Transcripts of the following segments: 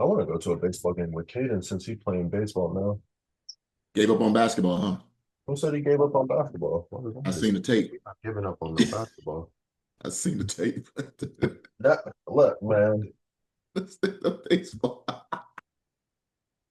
I want to go to a baseball game with Caden since he's playing baseball now. Gave up on basketball, huh? Who said he gave up on basketball? What is I wrong with seen you? the tape. He's not giving up on no basketball. I seen the tape. That look, man. The baseball.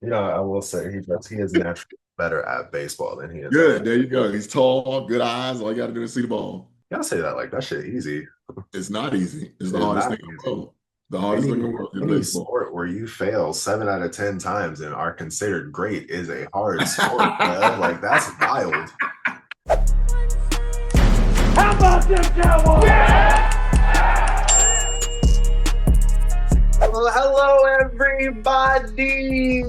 I will say he is naturally better at baseball than he is at Good. football. There you go. He's tall, good eyes. All you got to do is see the ball. Y'all say that like that shit easy. It's not easy. It's the It's hardest not thing in the easy. world. The hardest Any thing in the world is any baseball. sport where you fail 7 out of 10 times and are considered great is a hard sport, man. Like that's wild. How about them Cowboys? Yeah! Well, hello, everybody.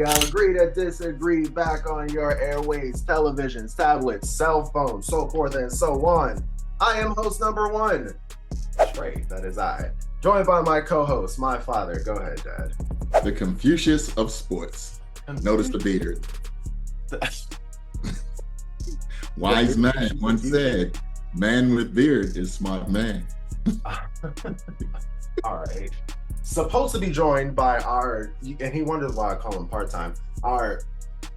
Agree to disagree back on your airways, televisions, tablets, cell phones, so forth and so on. I am host number one, Trey, that is I. Joined by my co-host, my father. Go ahead, Dad. The Confucius of sports. Notice the beard. Wise man once said, man with beard is smart man. All right. Supposed to be joined by our, and he wonders why I call him part-time, our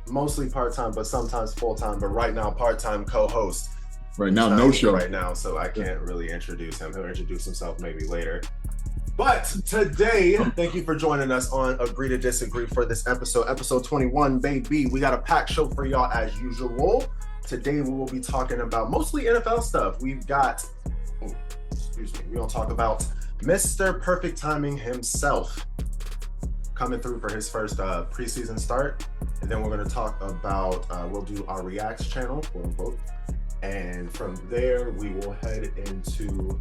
mostly part-time, but sometimes full-time, but right now part-time co-host. Right now, no show. Right now, so I can't really introduce him. He'll introduce himself maybe later. But today, thank you for joining us on Agree to Disagree for this episode 21, baby. We got a packed show for y'all as usual. Today, we will be talking about mostly NFL stuff. We've got, we're going to talk about Mr. Perfect Timing himself coming through for his first preseason start. And then we're going to talk about, we'll do our Reacts channel, quote unquote. And from there, we will head into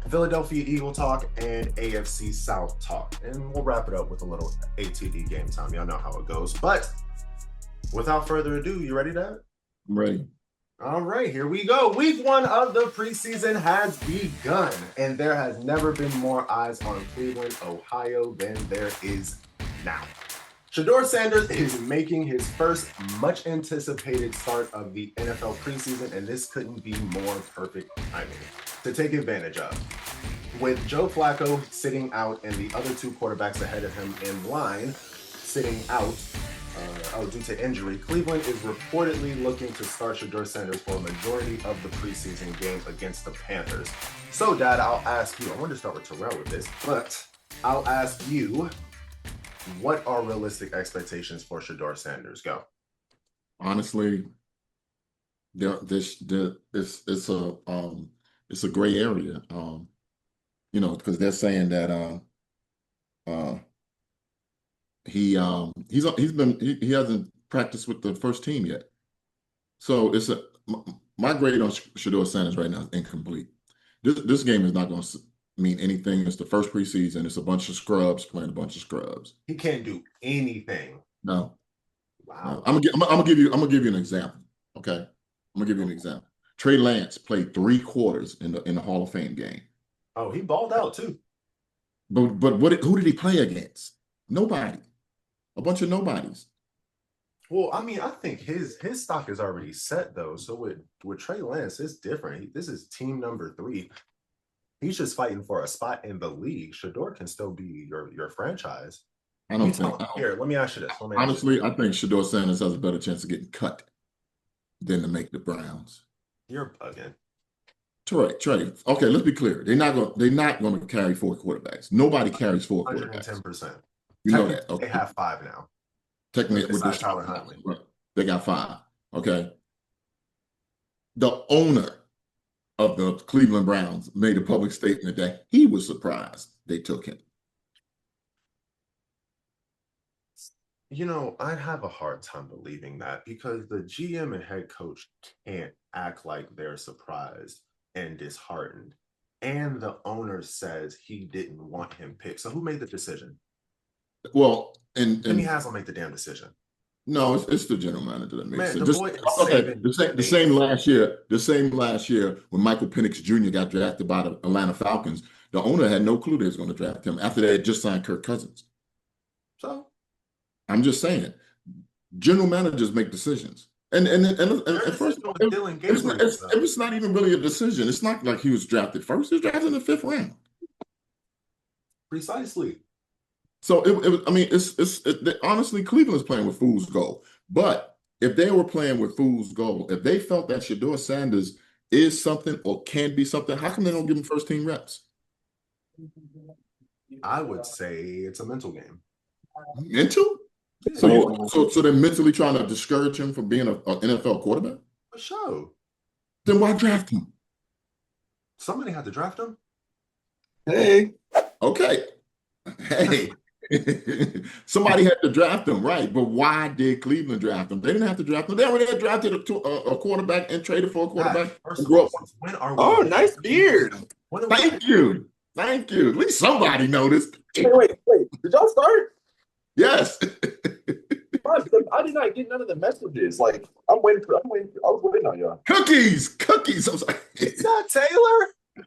Philadelphia Eagle talk and AFC South talk. And we'll wrap it up with a little ATD game time. Y'all know how it goes. But without further ado, you ready, Dad? I'm ready. All right, here we go. Week 1 of the preseason has begun, and there has never been more eyes on Cleveland, Ohio than there is now. SHEDEUR'S Sanders is making his first much anticipated start of the NFL preseason, and this couldn't be more perfect timing to take advantage of. With Joe Flacco sitting out and the other 2 quarterbacks ahead of him in line sitting out due to injury, Cleveland is reportedly looking to start SHEDEUR'S Sanders for a majority of the preseason game against the Panthers. So, Dad, I'll ask you, I wanted to start with Terrell with this, but I'll ask you, what are realistic expectations for SHEDEUR'S Sanders? Go. Honestly, it's a gray area. Because they're saying that he hasn't practiced with the first team yet. So my grade on SHEDEUR'S Sanders right now is incomplete. This game is not going to mean anything. It's the first preseason. It's a bunch of scrubs playing a bunch of scrubs. He can't do anything. No. Wow. No. I'm gonna give you an example. Okay. I'm gonna give you an example. Trey Lance played 3 quarters in the Hall of Fame game. Oh, he balled out too. But who did he play against? Nobody. A bunch of nobodies. Well, I mean, I think his stock is already set though. So with Trey Lance, it's different. This is team number 3. He's just fighting for a spot in the league. SHEDEUR can still be your franchise. I don't think. Here, let me ask you this. Honestly, I think SHEDEUR'S Sanders has a better chance of getting cut than to make the Browns. You're bugging. Trey. Okay, let's be clear. They're not going to carry 4 quarterbacks. Nobody carries 4 quarterbacks. 110%. You know that. Okay. They have 5 now. Technically, with this Tyler Huntley. They got 5. Okay. The owner of the Cleveland Browns made a public statement that he was surprised they took him. I'd have a hard time believing that because the GM and head coach can't act like they're surprised and disheartened. And the owner says he didn't want him picked. So who made the decision? Well, and Jimmy Haslam make the damn decision. No, it's the general manager that makes it. The same last year when Michael Penix Jr. got drafted by the Atlanta Falcons, the owner had no clue they was going to draft him after they had just signed Kirk Cousins. So I'm just saying, general managers make decisions. And first, it's not even really a decision. It's not like he was drafted first. He was drafted in the 5th round. Precisely. So I mean, honestly, Cleveland's playing with fool's gold. But if they were playing with fool's gold, if they felt that Shedeur Sanders is something or can be something, how come they don't give him first team reps? I would say it's a mental game. Mental? So they're mentally trying to discourage him from being an NFL quarterback? For sure. Then why draft him? Somebody had to draft him. Hey. Okay. Hey. Somebody had to draft him, right? But why did Cleveland draft him? They didn't have to draft him. They already had drafted a quarterback and traded for a quarterback. First of all, when are we? Oh, nice beard. Thank you. Thank you. At least somebody noticed. Wait. Did y'all start? Yes. I did not get none of the messages. Like, I was waiting on y'all. Cookies. I was like, is that Taylor?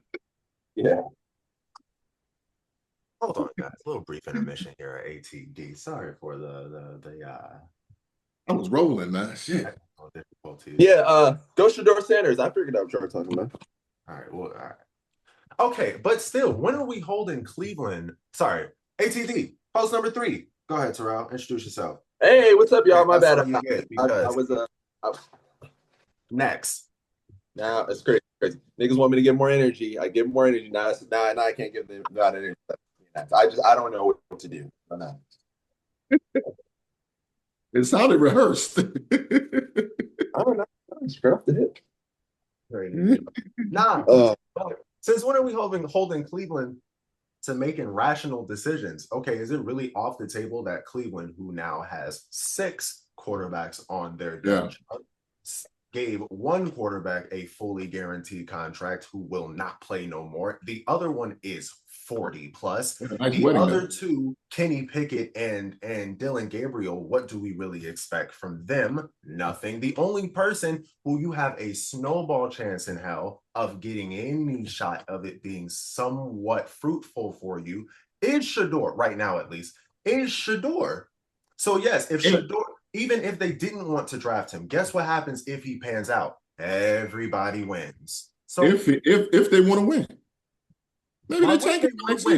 Yeah. Hold on, guys. A little brief intermission here at ATD. Sorry for the I was rolling, man. Shit. Yeah, go Shedeur Sanders. I figured out what you were talking about. All right. Okay, but still, when are we holding Cleveland? Sorry, ATD, post number 3. Go ahead, Terrell. Introduce yourself. Hey, what's up, y'all? My bad. I was next. Now it's crazy. Niggas want me to get more energy. I give more energy. Now I can't give them that energy. I don't know what to do. It sounded rehearsed. I don't know. Straight off the hip. Since when are we holding Cleveland to making rational decisions? Okay, is it really off the table that Cleveland, who now has 6 quarterbacks on their bench, gave one quarterback a fully guaranteed contract who will not play no more? The other one is 40 plus. The other 2, Kenny Pickett and Dillon Gabriel, what do we really expect from them? Nothing. The only person who you have a snowball chance in hell of getting any shot of it being somewhat fruitful for you is Shedeur, right now at least, is Shedeur. So yes, if Shedeur, even if they didn't want to draft him, guess what happens if he pans out? Everybody wins. So if they want to win. Maybe they take it.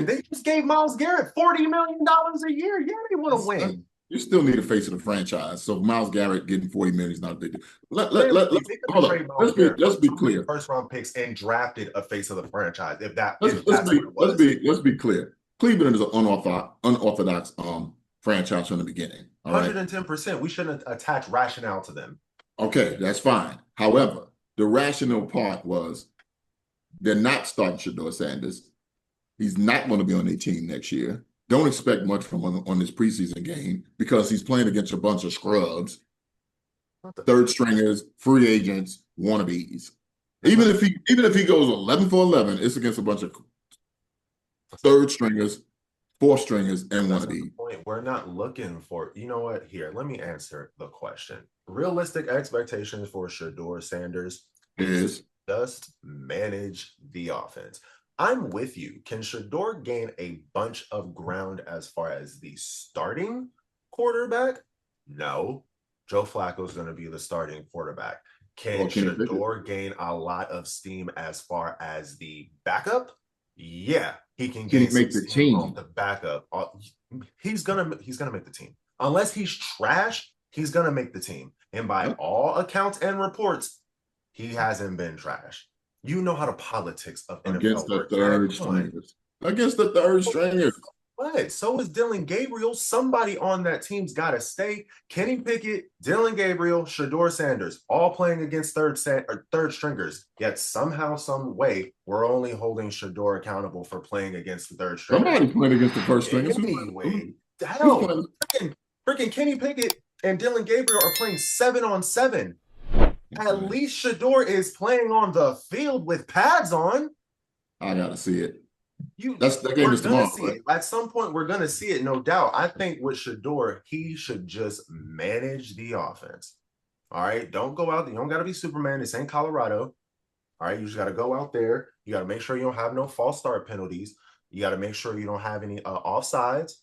They just gave Myles Garrett $40 million a year. Yeah, they want to win. You still need a face of the franchise. So Myles Garrett getting $40 million is not a big deal. Let's be clear. First round picks and drafted a face of the franchise. Let's be clear. Cleveland is an unorthodox franchise from the beginning. 110%. We shouldn't attach rationale to them. Okay, that's fine. However, the rational part was they're not starting Shedeur Sanders. He's not going to be on their team next year. Don't expect much from him on this preseason game because he's playing against a bunch of scrubs, third stringers, free agents, wannabes. Even if he goes 11 for 11, it's against a bunch of third stringers, fourth stringers, and wannabes. We're not looking for. You know what? Here, let me answer the question. Realistic expectations for Shedeur Sanders is just manage the offense. I'm with you. Can Shedeur gain a bunch of ground as far as the starting quarterback? No. Joe Flacco is going to be the starting quarterback. Can Shedeur gain a lot of steam as far as the backup? Yeah, he can gain make the team off the backup. He's gonna make the team. Unless he's trash, he's gonna make the team. And by all accounts and reports, he hasn't been trash. You know how the politics of NFL against the third stringers. Against the third stringers. But so is Dillon Gabriel. Somebody on that team's got to stay. Kenny Pickett, Dillon Gabriel, Shedeur Sanders, all playing against third stringers. Yet somehow, some way, we're only holding Shedeur accountable for playing against the third stringers. Somebody playing against the first stringers. Anyway, hell, freaking Kenny Pickett and Dillon Gabriel are playing 7-on-7. At least Shedeur is playing on the field with pads on. I gotta see it. That game is tomorrow. Right? At some point, we're gonna see it, no doubt. I think with Shedeur, he should just manage the offense. All right, don't go out there. You don't gotta be Superman. This ain't Colorado. All right, you just gotta go out there. You gotta make sure you don't have no false start penalties. You gotta make sure you don't have any offsides.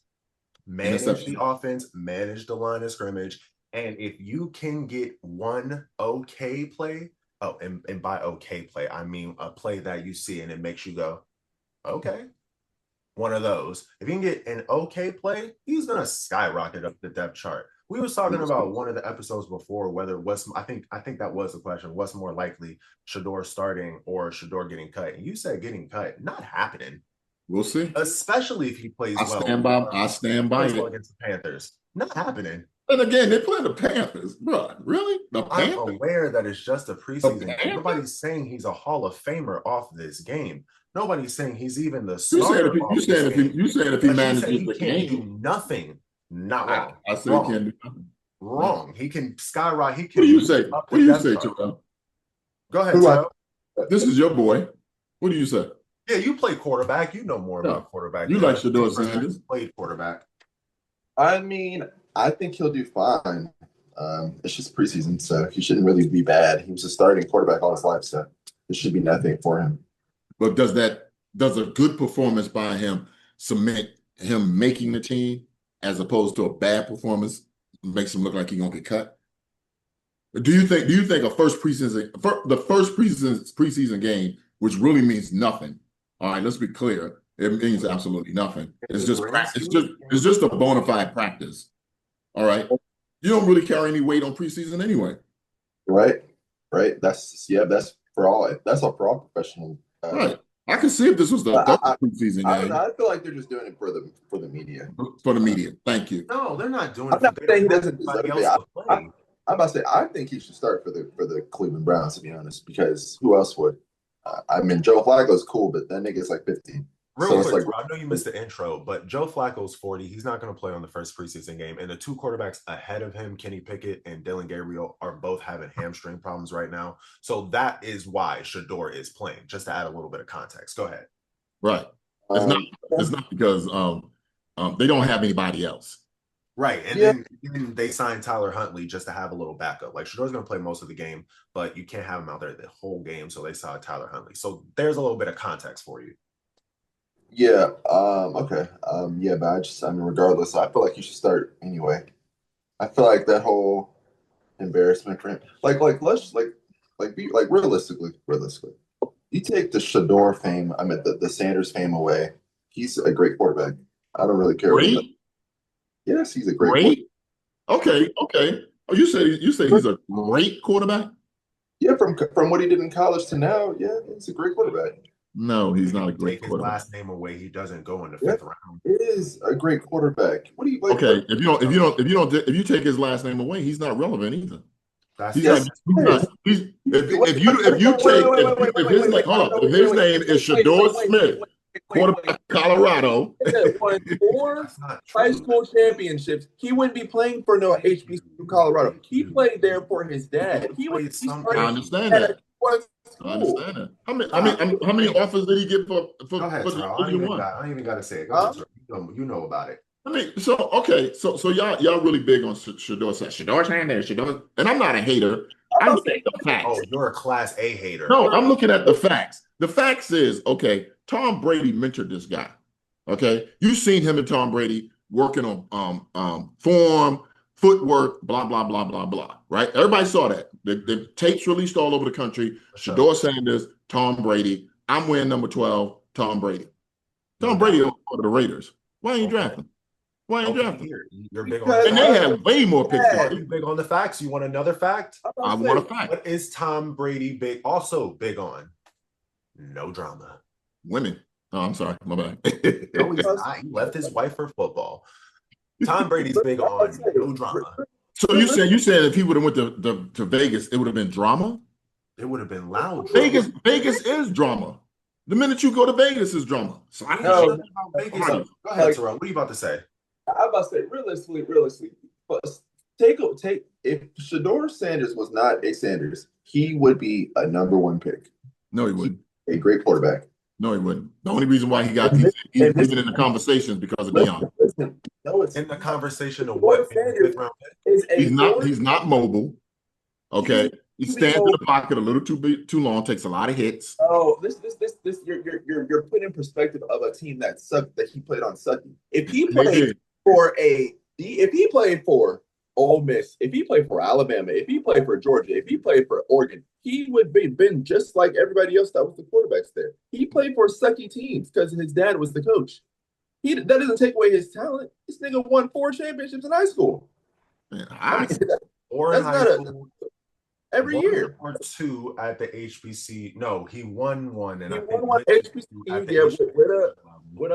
Manage the offense. Manage the line of scrimmage. And if you can get one okay play, and by okay play, I mean a play that you see and it makes you go, okay, one of those. If he can get an okay play, he's gonna skyrocket up the depth chart. We was talking about one of the episodes before whether what's I think that was the question. What's more likely, Shedeur starting or Shedeur getting cut? And you said getting cut, not happening. We'll see. Especially if he plays well. I stand by it. Well against the Panthers. Not happening. And again, they're playing the Panthers, bro. Really? The Panthers? I'm aware that it's just a preseason. Nobody's saying he's a Hall of Famer off this game. Nobody's saying he's even the starter. You said if he manages the game, do nothing. Not wrong. I said he can't do nothing. Wrong. He can skyrocket. He can. What do you say? What do you say, Terrell? Go ahead, Terrell. This is your boy. What do you say? Yeah, you play quarterback. You know more about quarterback. You like Shedeur Sanders? Played quarterback. I mean, I think he'll do fine. It's just preseason, so he shouldn't really be bad. He was a starting quarterback all his life, so it should be nothing for him. But does a good performance by him cement him making the team as opposed to a bad performance makes him look like he's gonna get cut? Do you think the first preseason game, which really means nothing? All right, let's be clear. It means absolutely nothing. It's just practice. It's just a bona fide practice. All right. You don't really carry any weight on preseason anyway. Right. That's for all professional. Right. I can see if this was the preseason game. I feel like they're just doing it for the media. For the media. Thank you. No, they're not doing it. I'm not saying he doesn't deserve it. I'm about to say I think he should start for the Cleveland Browns, to be honest, because who else would? I mean, Joe Flacco's cool, but that nigga's like 15. Real quick, I know you missed the intro, but Joe Flacco's 40. He's not going to play on the first preseason game. And the two quarterbacks ahead of him, Kenny Pickett and Dylan Gabriel, are both having hamstring problems right now. So that is why Shedeur is playing, just to add a little bit of context. Go ahead. Right. It's not because they don't have anybody else. Right. And then they signed Tyler Huntley just to have a little backup. Like, Shadeur's going to play most of the game, but you can't have him out there the whole game. So they signed Tyler Huntley. So there's a little bit of context for you. Yeah. Okay. Yeah, but I mean, regardless, I feel like he should start anyway. I feel like that whole embarrassment for him, realistically, you take the Shedeur fame, I mean, the Sanders fame away. He's a great quarterback. I don't really care. Great? Yes, he's a great. Okay. Oh, you say he's a great quarterback? Yeah, from what he did in college to now, yeah, he's a great quarterback. No, he's not a great quarterback. Take his last name away, he doesn't go in the fifth round. It is a great quarterback. What do you like? Okay, if you take his last name away, he's not relevant either. If his name is Shedeur Smith, quarterback Colorado, won 4 high school championships, he wouldn't be playing for no HBCU Colorado. He played there for his dad. I understand that. I understand that. How many offers did he get for Go ahead, I don't even got to say it. Go ahead, you know about it. I mean, so y'all really big on Shedeur Sanders, and I'm not a hater. I'm looking at the facts. Oh, you're a Class A hater. No, I'm looking at the facts. The facts is, okay, Tom Brady mentored this guy. Okay, you've seen him and Tom Brady working on form, footwork, blah blah blah blah blah. Right? Everybody saw that. The tapes released all over the country. Shedeur Sanders, Tom Brady. I'm wearing number 12, Tom Brady. Tom Brady on the Raiders. Why ain't you drafting? Why ain't you drafting? You're big on and they have way more picks. You're big on the facts. You want another fact? I want a fact. What is Tom Brady also big on? No drama. Women. Oh, I'm sorry. My bad. No, he's not. He left his wife for football. Tom Brady's big on no drama. So you said if he would have went to Vegas, it would have been drama? It would have been loud drama. Vegas is drama. The minute you go to Vegas is drama. So I know. Go ahead, Terrell. What are you about to say? I'm about to say, realistically, take if Shedeur Sanders was not a Sanders, he would be a number 1 pick. No, he wouldn't. A great quarterback. No, he wouldn't. The only reason why he's even in the conversations because of Deion. In the conversation of what? He's not mobile. Okay. He stands in the pocket a little too long, takes a lot of hits. Oh, this you're putting in perspective of a team that sucked, that he played on sucking. If he played for Ole Miss, if he played for Alabama, if he played for Georgia, if he played for Oregon, he would been just like everybody else that was the quarterbacks there. He played for sucky teams because his dad was the coach. that doesn't take away his talent. This nigga won 4 championships in high school. Man, That's not every year. Or 2 at the HBC. No, he won one, and he I won think one HBC with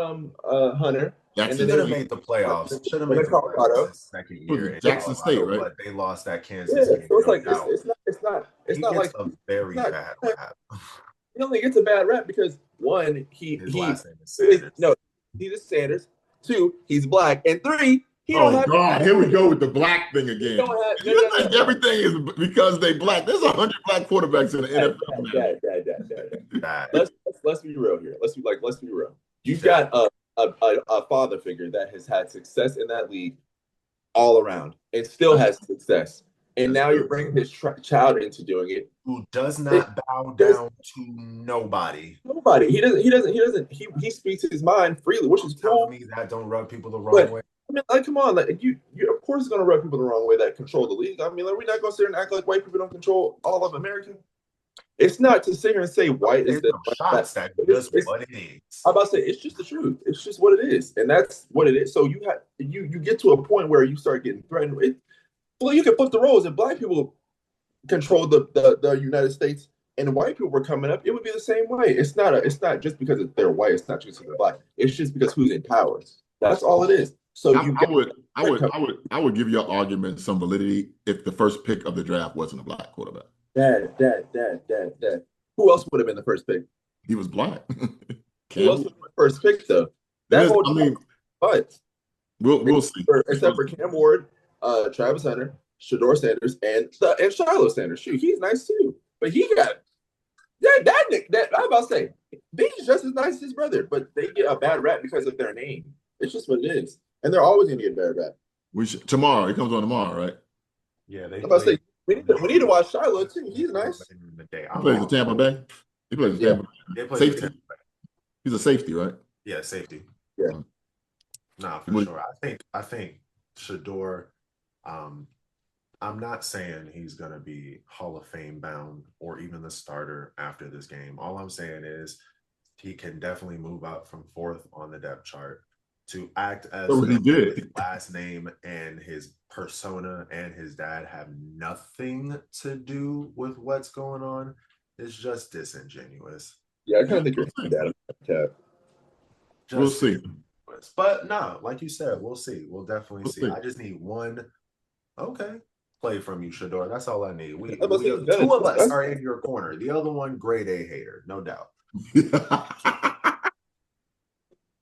Hunter. And they should have made the playoffs. Should have made the playoffs second year in Jackson State, right? But they lost that Kansas game. So it's not like a very bad rap. He only gets a bad rap because 1, his last name is Sanders. He's Sanders. 2, he's black, and 3, he don't have. God, here we go with the black thing again. You think everything is because they black? There's 100 black quarterbacks in the NFL. Let's be real here. Let's be real. You've got a father figure that has had success in that league all around and still has success. And now you're bringing his child into doing it. Who does not bow down to nobody. Nobody. He speaks his mind freely, which is cool. Me that don't rub people the wrong way. I mean, come on, you of course it's gonna rub people the wrong way that control the league. I mean, we're not gonna sit here and act like white people don't control all of America. It's not to sit here and say white is the shots that just what it is. I'm about to say it's just the truth. It's just what it is, and that's what it is. So you get to a point where you start getting threatened. Well, you can flip the roles. If black people controlled the United States and white people were coming up, it would be the same way. It's not just because they're white. It's not just because they're black. It's just because who's in power. That's all it is. So I would give your argument some validity if the first pick of the draft wasn't a black quarterback. Dad. Who else would have been the first pick? He was black. Who else would have been the first pick though? We'll see. Except for Cam Ward, Travis Hunter, Shedeur Sanders, and Shiloh Sanders. Shoot, he's nice too. But he got that I'm about to say he's just as nice as his brother, but they get a bad rap because of their name. It's just what it is. And they're always gonna get a bad rap. Tomorrow. It comes on tomorrow, right? Yeah, I'm about to say we need to watch Shiloh too. He's nice. He plays in Tampa Bay. He plays in Tampa Bay. Safety. He's a safety, right? Yeah, safety. Yeah. Nah, for sure. I think Shedeur, I'm not saying he's gonna be Hall of Fame bound or even the starter after this game. All I'm saying is he can definitely move up from 4th on the depth chart to act as his last name and his persona and his dad have nothing to do with what's going on. It's just disingenuous. Yeah, I kind of think you're dad. We'll see. But no, like you said, we'll see. We'll definitely see. I just need one play from you, Shedeur. That's all I need. Two of us are in your corner. The other one, grade A hater, no doubt.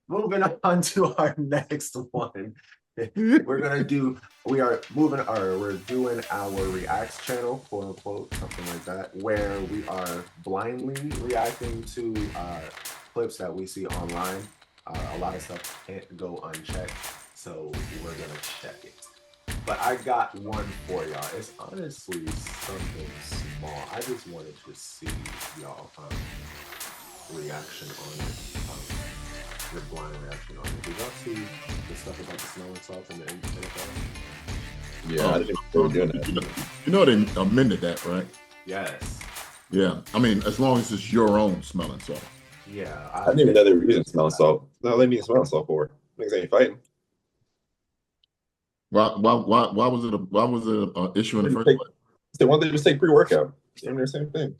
Moving on to our next one. We're doing our reacts channel, quote unquote, something like that, where we are blindly reacting to clips that we see online. A lot of stuff can't go unchecked, so we're gonna check it. But I got one for y'all. It's honestly something small. I just wanted to see y'all reaction on it. Your blind reaction on it. Did y'all see the stuff about the smelling salts in the NFL? Yeah, I didn't know doing that. You know they amended that, right? Yes. Yeah, I mean, as long as it's your own smelling salt. Yeah, I didn't even know they were using smelling salt. No, they need smelling salt for. Niggas ain't fighting. Why was it an issue in the first place? They wanted to just take pre-workout. They're same thing.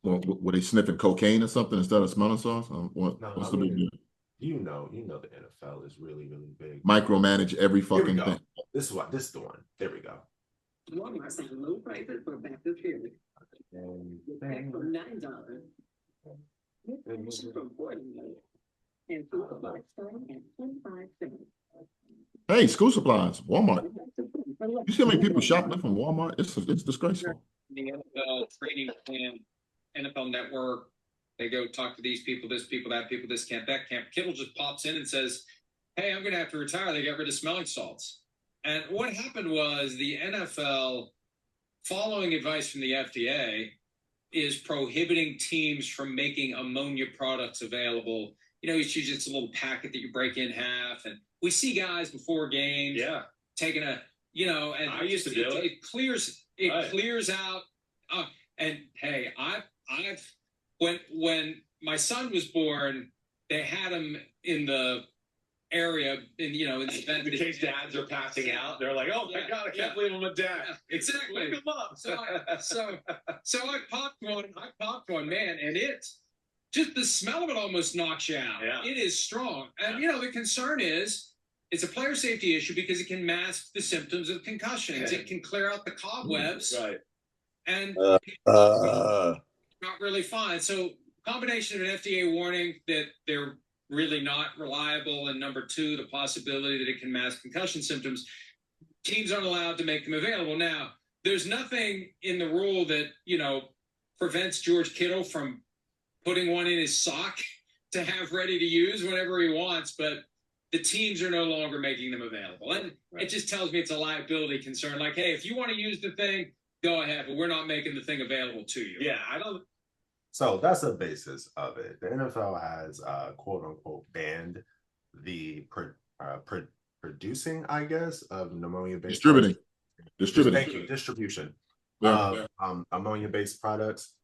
Well, were they sniffing cocaine or something instead of smelling sauce? What's the big deal? You know the NFL is really, really big. Micromanage every fucking thing. This is the one. There we go. Walmart saying low prices for back to period. Back from $9. From $40. And food supplies starting at 25 cents. Hey, school supplies, Walmart. You see how many people shopping from Walmart? It's disgraceful. The NFL training plan, NFL Network, they go talk to these people, this people, that people, this camp, that camp. Kittle just pops in and says, hey, I'm going to have to retire. They got rid of smelling salts. And what happened was the NFL, following advice from the FDA, is prohibiting teams from making ammonia products available. You know, it's usually just a little packet that you break in half. And we see guys before games taking a, you know, and I used to do it. It clears out. And hey, I've when my son was born, they had him in the area, in the event In case dads are passing out, they're like, "Oh my God, I can't believe I'm a dad." Yeah, exactly. Look him up. So I popped one, man, and it's just the smell of it almost knocks you out. Yeah. It is strong, and the concern is it's a player safety issue because it can mask the symptoms of concussions. It can clear out the cobwebs, Right. and Uh, not really fine. So combination of an FDA warning that they're really not reliable, and number two, the possibility that it can mask concussion symptoms. Teams aren't allowed to make them available. Now, there's nothing in the rule that prevents George Kittle from putting one in his sock to have ready to use whenever he wants, but the teams are no longer making them available. And it just tells me it's a liability concern. Like, hey, if you want to use the thing, go ahead, but we're not making the thing available to you. Yeah, I don't. So that's the basis of it. The NFL has quote unquote banned the producing, I guess, of pneumonia-based distributing. Thank you. Distribution. Yeah. Ammonia-based products.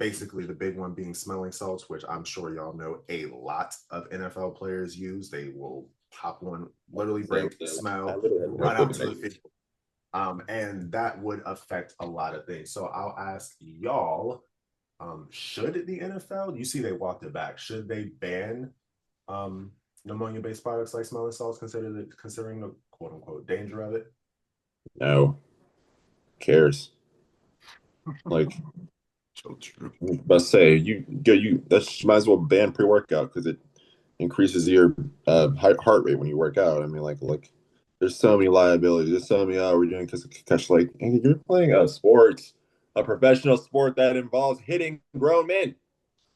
Basically, the big one being smelling salts, which I'm sure y'all know a lot of NFL players use. They will pop one, literally break, smell, run out to the field. And that would affect a lot of things. So I'll ask y'all, should the NFL, you see they walked it back, should they ban pneumonia-based products like smelling salts, considering the quote-unquote danger of it? No. Who cares? Like, So true. but say you might as well ban pre-workout because it increases your heart rate when you work out. I mean, like, there's so many liabilities. There's so many, we're doing because of concussion. Like, hey, you're playing a sport, a professional sport that involves hitting grown men.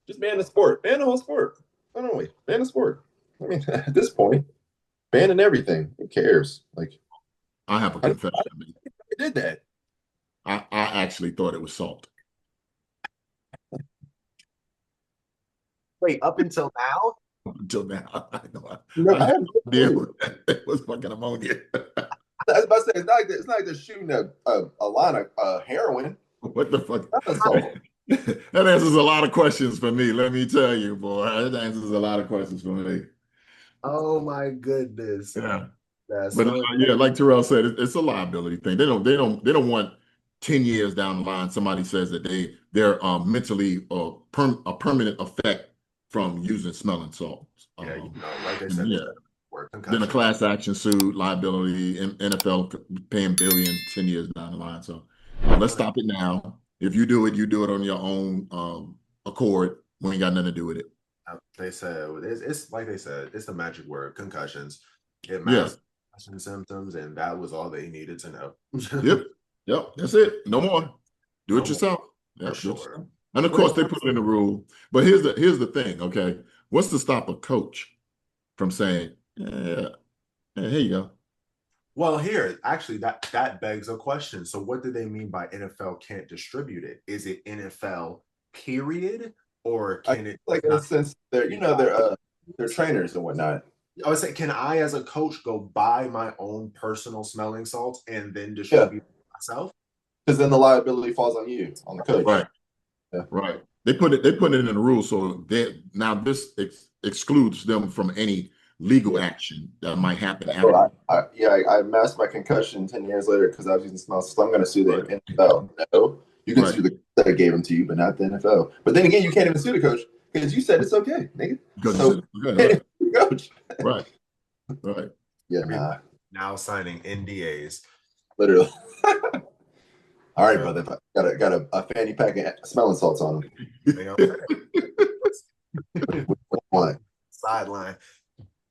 Just ban the sport. Ban the whole sport. I don't know. Ban the sport. I mean, at this point, banning everything. Who cares? Like, I have a confession. I did that. I actually thought it was salt. Wait, up until now? Until now, I know. No, I had no idea it was fucking ammonia. I was about to say, it's not like they're shooting a line of heroin. What the fuck? That's salt. That answers a lot of questions for me. Let me tell you, boy. That answers a lot of questions for me. Oh my goodness. Yeah. That's But yeah, like Terrell said, it's a liability thing. They don't want 10 years down the line somebody says that they're mentally a permanent effect from using smelling salts. Yeah, like they said, then a class action suit, liability, NFL paying billions 10 years down the line. So let's stop it now. If you do it on your own accord. We ain't got nothing to do with it. They said it's like they said, it's the magic word, concussions. It masks concussion symptoms, and that was all they needed to know. Yep, that's it. No more. Do it yourself. For sure. And of course, they put it in the rule. But here's the thing, okay? What's to stop a coach from saying, "Yeah, here you go"? Well, here, actually, that begs a question. So what do they mean by NFL can't distribute it? Is it NFL period, or can it like in a sense they're trainers and whatnot? I would say, can I as a coach go buy my own personal smelling salts and then distribute myself? Because then the liability falls on you, on the coach. Right. Yeah. Right. They put it in the rules, so this excludes them from any legal action that might happen. I masked my concussion 10 years later because I was using smell, so I'm going to sue the NFL. No, you can sue the coach that gave them to you, but not the NFL. But then again, you can't even sue the coach because you said it's okay, nigga. Coach. Right. Yeah. Now signing NDAs. Literally. All right, brother. Got a fanny pack of smelling salts on him. Sideline,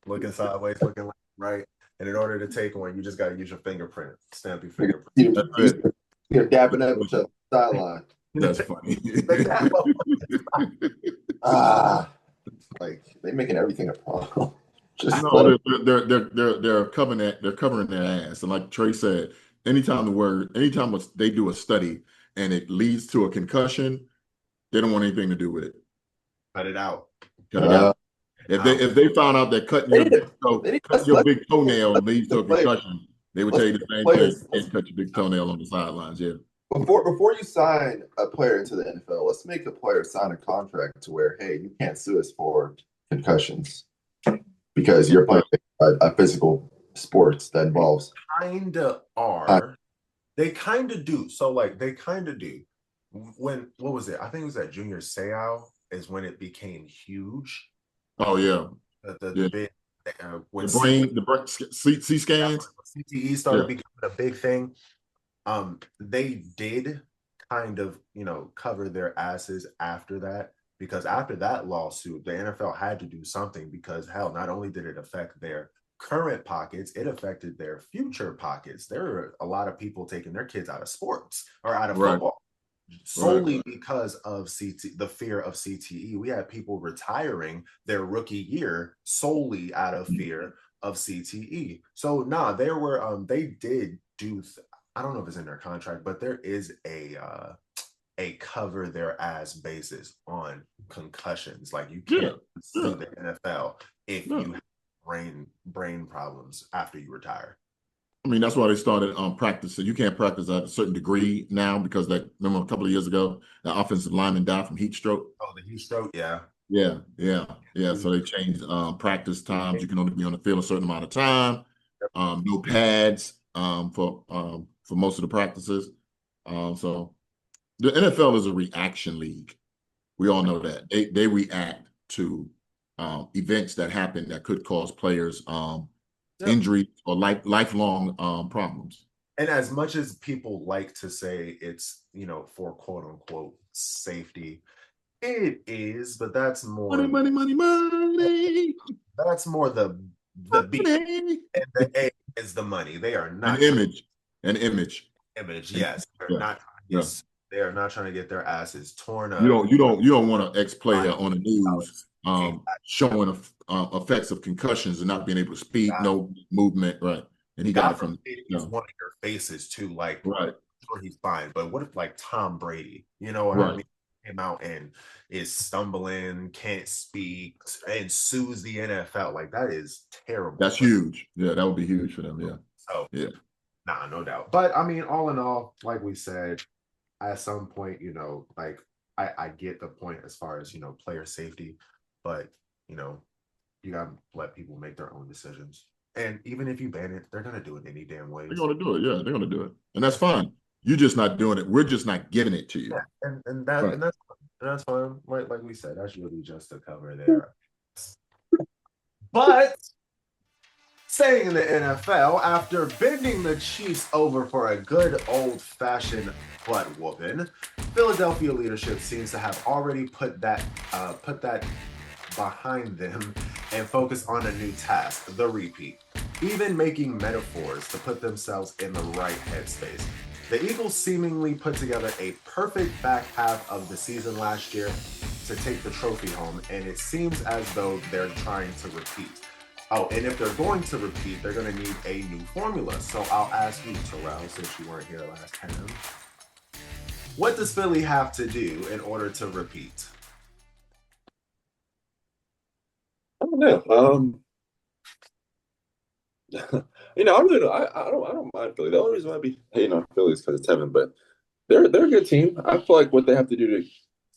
looking sideways, looking left, right. And in order to take one, you just got to use your fingerprint, stamp your fingerprint. You're dapping up with the sideline. That's funny. Like they're making everything a problem. They're covering their ass, and like Trey said, anytime they do a study and it leads to a concussion, they don't want anything to do with it. Cut it out. If they found out that cutting your big toenail leads to a concussion, they would tell you the same thing. You can't cut your big toenail on the sidelines. Yeah. Before you sign a player into the NFL, let's make the player sign a contract to where, hey, you can't sue us for concussions because you're playing a physical sports that involves. Kinda are. They kind of do. So like they kind of do. What was it? I think it was that Junior Seau is when it became huge. Oh yeah. The big when the brain CT scans. CTE started becoming a big thing. They did kind of, cover their asses after that, because after that lawsuit, the NFL had to do something, because hell, not only did it affect their current pockets, it affected their future pockets. There are a lot of people taking their kids out of sports or out of football solely because of the fear of CTE. We had people retiring their rookie year solely out of fear of CTE. So they did do I don't know if it's in their contract, but there is a cover their ass basis on concussions. Like you can't sue the NFL if you have brain problems after you retire. I mean, that's why they started practice. So you can't practice at a certain degree now, because remember a couple of years ago, the offensive lineman died from heat stroke. Oh, the heat stroke, yeah. Yeah. So they changed practice times. You can only be on the field a certain amount of time. No pads for most of the practices. So the NFL is a reaction league. We all know that. They react to events that happen that could cause players injury or lifelong problems. And as much as people like to say it's, for quote unquote safety, it is, but that's more money. That's more the B, and the A is the money. They are not an image. Yes, they are not trying to get their asses torn up. You don't want an ex-player on the news showing effects of concussions and not being able to speak, no movement, right? And he got it from one of your faces too, like right. Sure, he's fine, but what if like Tom Brady, I mean, came out and is stumbling, can't speak, and sues the NFL? Like that is terrible. That's huge. Yeah, that would be huge for them. Yeah. So yeah, no doubt. But I mean, all in all, like we said, at some point, like I get the point as far as player safety, but you gotta let people make their own decisions. And even if you ban it, they're gonna do it any damn way. They're gonna do it. Yeah, they're gonna do it, and that's fine. You're just not doing it. We're just not giving it to you. Yeah, and that's fine. Like we said, that's really just to cover there. But staying in the NFL, after bending the Chiefs over for a good old-fashioned butt whooping, Philadelphia leadership seems to have already put that behind them and focus on a new task, the repeat, even making metaphors to put themselves in the right headspace. The Eagles seemingly put together a perfect back half of the season last year to take the trophy home, and it seems as though they're trying to repeat. Oh, and if they're going to repeat, they're going to need a new formula. So I'll ask you, Terrell, since you weren't here last time, what does Philly have to do in order to repeat? I don't know. I really don't. I don't mind Philly. The only reason I'd be hating on Philly is because it's Tevin, but they're a good team. I feel like what they have to do to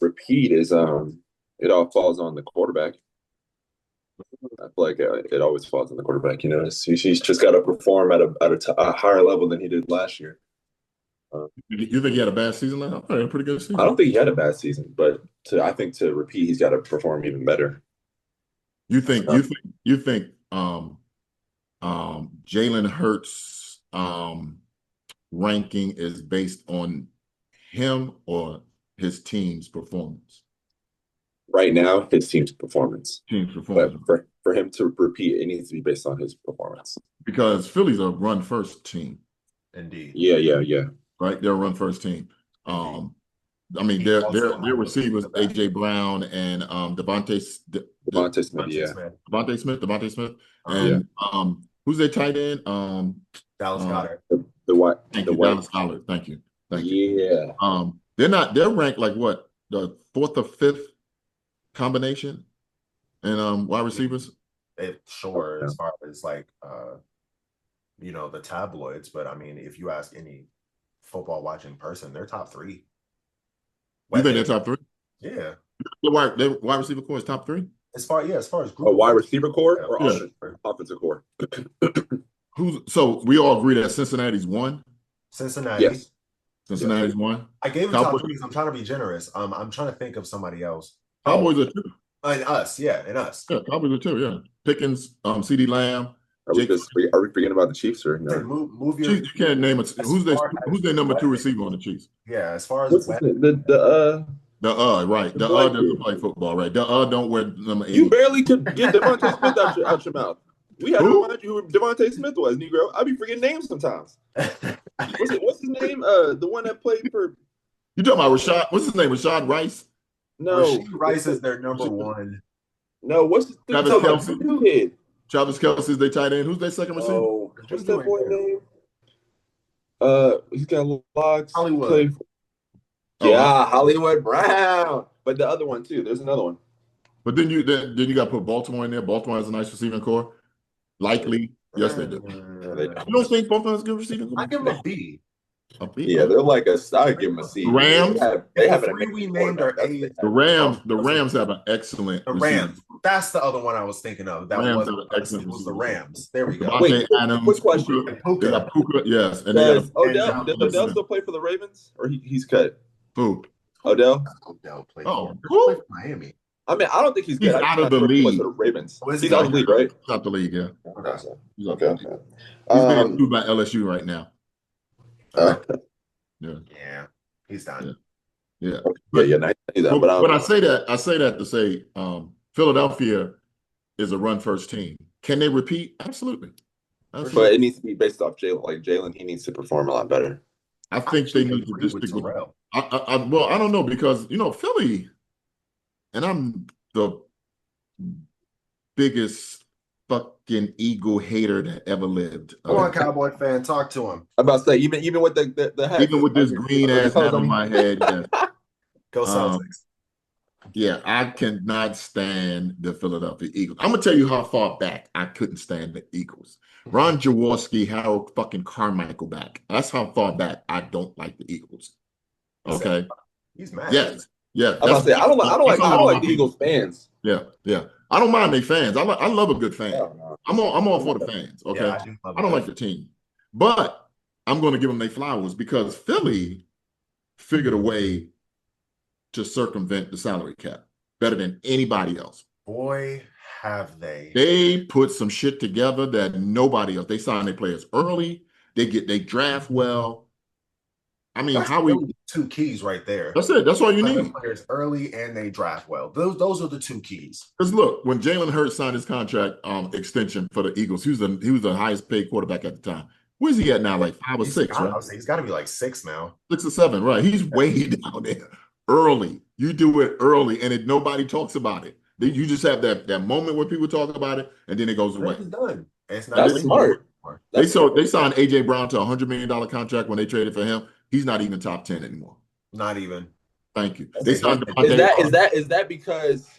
repeat is it all falls on the quarterback. I feel like it always falls on the quarterback. He's just got to perform at a higher level than he did last year. You think he had a bad season last? A pretty good season. I don't think he had a bad season, but I think to repeat, he's got to perform even better. You think Jalen Hurts' ranking is based on him or his team's performance? Right now, his team's performance. But for him to repeat, it needs to be based on his performance. Because Philly's a run-first team. Indeed. Yeah. Right? They're a run-first team. I mean, their receivers, A.J. Brown and Devontae Smith. Devontae Smith. And who's their tight end? Dallas Goedert. Dallas Goedert. Thank you. Yeah. They're ranked like what? The fourth or fifth combination and wide receivers? As far as like the tabloids, but I mean, if you ask any football watching person. They're top 3. You think they're top 3? Yeah. The wide receiver core is top 3? As far as group. A wide receiver core or Yeah. offensive core? So we all agree that Cincinnati's 1? Cincinnati. Yes. Cincinnati's 1? I gave him Cowboys. top 3 because I'm trying to be generous. I'm trying to think of somebody else. Cowboys are 2. And us, yeah, and us. Yeah, Cowboys are 2, yeah. Pickens, CeeDee Lamb. Are we forgetting about the Chiefs or no? Move your. Chiefs, you can't name it. Who's their number 2 receiver on the Chiefs? Yeah, as far as What's his name? Right. Doesn't play football, right? Don't wear number 8. You barely could get Devontae Smith out your mouth. We had to remind you who Devontae Smith was, Negro. I be forgetting names sometimes. What's his name? The one that played for. You talking about Rashad? What's his name? Rashad Rice? No, Rashad Rice is their number 1. No, what's the Travis Kelce? kid? Travis Kelce is their tight end. Who's their second receiver? Oh, what's that boy name? He's got locks. Hollywood. Hollywood Brown. But the other one too. There's another one. But then you got to put Baltimore in there. Baltimore has a nice receiving core. Likely, yes, they do. You don't think Baltimore has a good receiving core? I give them a B. A B? Yeah, they're like a. I give them a C. Rams. They have The 3 we named are A. The Rams have an excellent. The Rams. That's the other one I was thinking of. That Rams was the Rams. There we go. Wait, Adams, quick question. Puka, yes. And Does Odell Odell still play for the Ravens, or he's cut? Who? Odell played for Miami. I mean, I don't think he's good. He's out of the league. For the Ravens. He's He's out of the league, right? He's out the league, yeah. He's out the league. Okay. He's being sued by LSU right now. Yeah, he's done. Yeah. But I say that to say Philadelphia is a run first team. Can they repeat? Absolutely. But it needs to be based off Jalen. Like Jalen, he needs to perform a lot better. I think they need to just stick with. I don't know because Philly, and I'm the biggest fucking Eagle hater that ever lived. Come on, Cowboy fan, talk to him. I'm about to say even with the hat, even with this green ass hat on my head. Yes. Go Celtics. Yeah, I cannot stand the Philadelphia Eagles. I'm gonna tell you how far back I couldn't stand the Eagles. Ron Jaworski, Harold fucking Carmichael back. That's how far back I don't like the Eagles. Okay. He's mad. Yes. Yeah. I don't like the Eagles fans. Yeah. I don't mind their fans. I love a good fan. No. I'm all for the fans. Okay. Yeah, I don't like the team. But I'm gonna give them their flowers because Philly figured a way to circumvent the salary cap better than anybody else. Boy, have they. They put some shit together that nobody else. They sign their players early. They draft well. I mean, that's really 2 keys right there. That's it. That's all you need. Players early and they draft well. Those are the 2 keys. Because look, when Jalen Hurts signed his contract extension for the Eagles, he was the highest paid quarterback at the time. Where's he at now? Like 5 or 6, right? He's got to be like 6 now. 6 or 7, right? He's way down there. Early. You do it early, and nobody talks about it. You just have that moment where people talk about it, and then it goes away. It's done. It's not That's smart. They signed A.J. Brown to a $100 million contract when they traded for him. He's not even top 10 anymore. Not even. Thank you. They signed is that because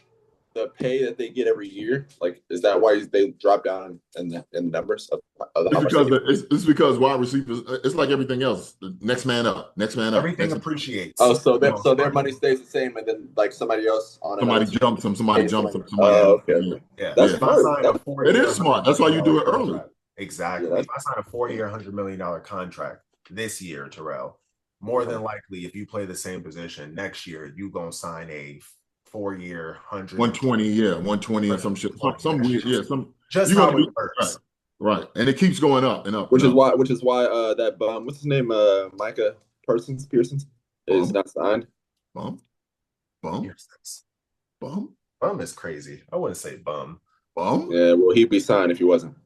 the pay that they get every year? Like, is that why they drop down in the numbers of it's because wide receivers. It's like everything else. The next man up. Everything appreciates. Oh, so their money stays the same, and then like somebody else on somebody jumps them. Okay. Yeah, that's smart. It is smart. That's why you do it early. Exactly. If I sign a 4-year, $100 million contract this year, Terrell, more than likely, if you play the same position next year, you gonna sign a 4-year, 120 or some shit. Some weird, just how it works. Right. And it keeps going up and up. Which is why that bum, what's his name? Micah Pearsons is not signed. Bum is crazy. I wouldn't say bum. Yeah, well, he'd be signed if he wasn't.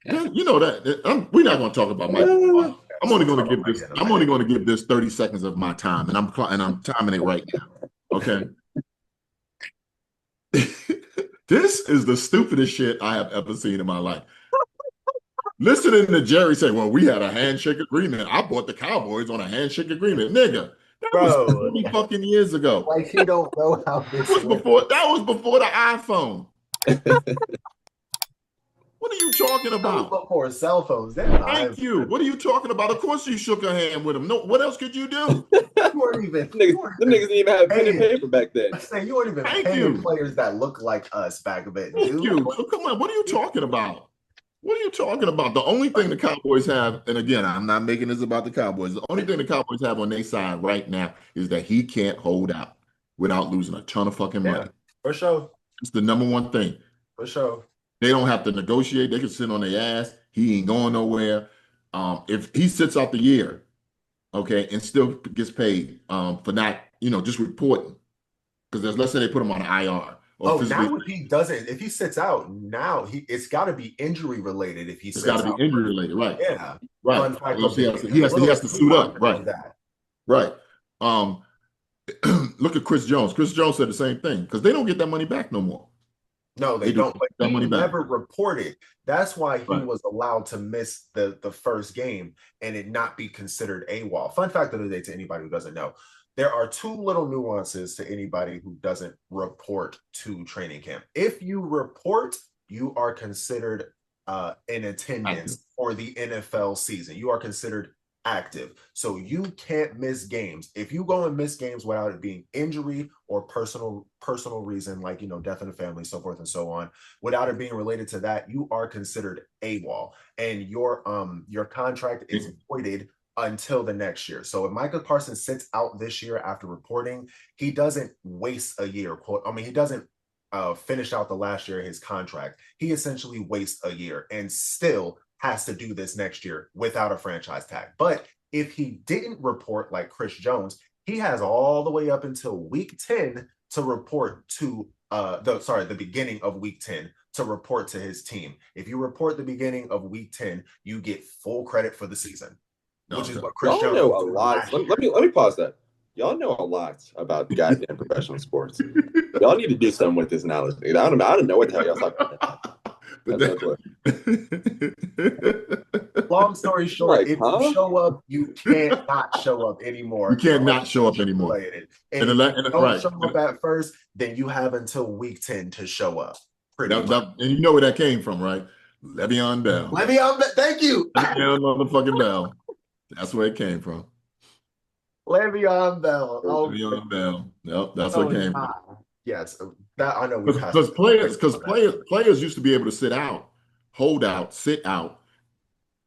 You know that we're not going to talk about Mike. I'm only going to give this 30 seconds of my time, and I'm timing it right now. Okay. This is the stupidest shit I have ever seen in my life. Listening to Jerry say, "Well, we had a handshake agreement. I bought the Cowboys on a handshake agreement, nigga." That was 20 fucking years ago. Like you don't know how this was before the iPhone. What are you talking talking about? Before cell phones. Thank you. What are you talking about? Of course you shook her hand with him. No, what else could you do? You weren't even. Them niggas didn't even have pen and paper back then. I say you weren't even paying players that look like us back then, dude. Thank you. So come on, what are you talking about? What are you talking about? The only thing the Cowboys have, and again, I'm not making this about the Cowboys. The only thing the Cowboys have on their side right now is that he can't hold out without losing a ton of fucking money. For sure. It's the number one thing. For sure. They don't have to negotiate. They can sit on their ass. He ain't going nowhere. If he sits out the year, okay, and still gets paid for not, just reporting. Because let's say they put him on IR. Now if he doesn't, if he sits out, now it's got to be injury related. If he sits out, it's got to be injury related, right? Yeah, right. He has to suit up, right? Right. Look at Chris Jones. Chris Jones said the same thing because they don't get that money back no more. No, they don't. But he never reported. That's why he was allowed to miss the first game and it not be considered AWOL. Fun fact of the day to anybody who doesn't know. There are two little nuances to anybody who doesn't report to training camp. If you report, you are considered in attendance for the NFL season. You are considered active. So you can't miss games. If you go and miss games without it being injury or personal reason, like, death in the family, so forth and so on, without it being related to that, you are considered AWOL. And your contract is voided until the next year. So if Micah Parsons sits out this year after reporting, he doesn't waste a year. He doesn't finish out the last year of his contract. He essentially wastes a year and still has to do this next year without a franchise tag. But if he didn't report like Chris Jones, he has all the way up until week 10 to report to the beginning of week 10 to report to his team. If you report the beginning of week 10, you get full credit for the season. Which is what Chris Jones know a lot. Let me pause that. Y'all know a lot about goddamn professional sports. Y'all need to do something with this knowledge. I don't know what the hell y'all talking about. Long story short, if you show up, you can't not show up anymore. You can't not show up anymore. And if you don't show up at first, then you have until week 10 to show up. And you know where that came from, right? Le'Veon Bell. Thank you. Le'Veon motherfucking Bell. That's where it came from. Le'Veon Bell. Le'Veon Bell. Yep, that's where it came from. Yes, that I know. Because players used to be able to sit out, hold out, sit out,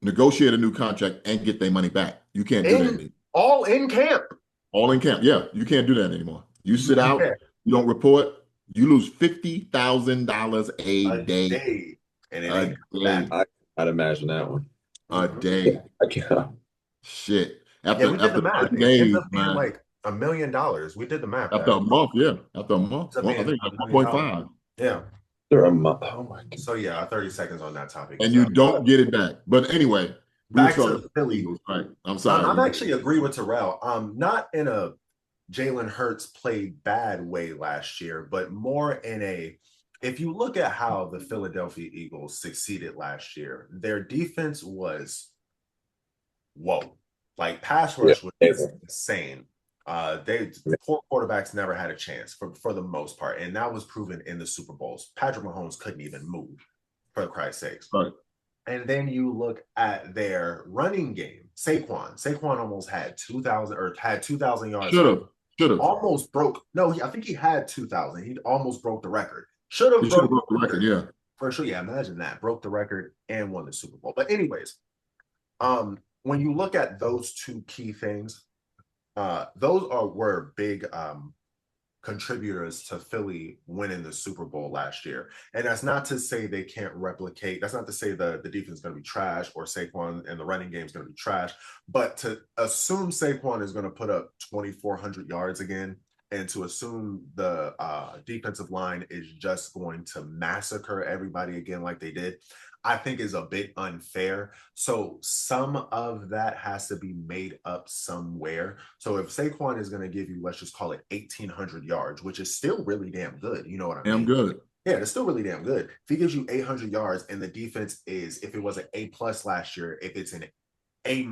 negotiate a new contract, and get their money back. You can't do that anymore. All in camp. All in camp. Yeah, you can't do that anymore. You sit out, you don't report, you lose $50,000 a day. And it ain't back. I'd imagine that one. A day. I can't. Shit. We did the math. It ends up being like $1 million. We did the math. After a month, yeah. After a month. I think like 1.5. Yeah. After a month. Oh my God. So 30 seconds on that topic. And you don't get it back. But anyway, back to Philly. Right. I'm sorry. I'm actually agree with Terrell. Not in a Jalen Hurts played bad way last year, but more in a, if you look at how the Philadelphia Eagles succeeded last year, their defense was like pass rush was insane. Poor quarterbacks never had a chance for the most part, and that was proven in the Super Bowls. Patrick Mahomes couldn't even move, for Christ's sakes. Right. And then you look at their running game. Saquon almost had 2,000 yards. Should have almost broke. No, I think he had 2,000. He almost broke the record. Should have broke the record. Yeah, for sure. Yeah, imagine that. Broke the record and won the Super Bowl. But anyways, when you look at those two key things, those were big contributors to Philly winning the Super Bowl last year. And that's not to say they can't replicate. That's not to say the defense is going to be trash or Saquon and the running game is going to be trash. But to assume Saquon is going to put up 2,400 yards again, and to assume the defensive line is just going to massacre everybody again like they did, I think is a bit unfair. So some of that has to be made up somewhere. So if Saquon is going to give you, let's just call it 1,800 yards, which is still really damn good. You know what I mean? Damn good. Yeah, it's still really damn good. If he gives you 800 yards and the defense is, if it was an A+ last year, if it's an A-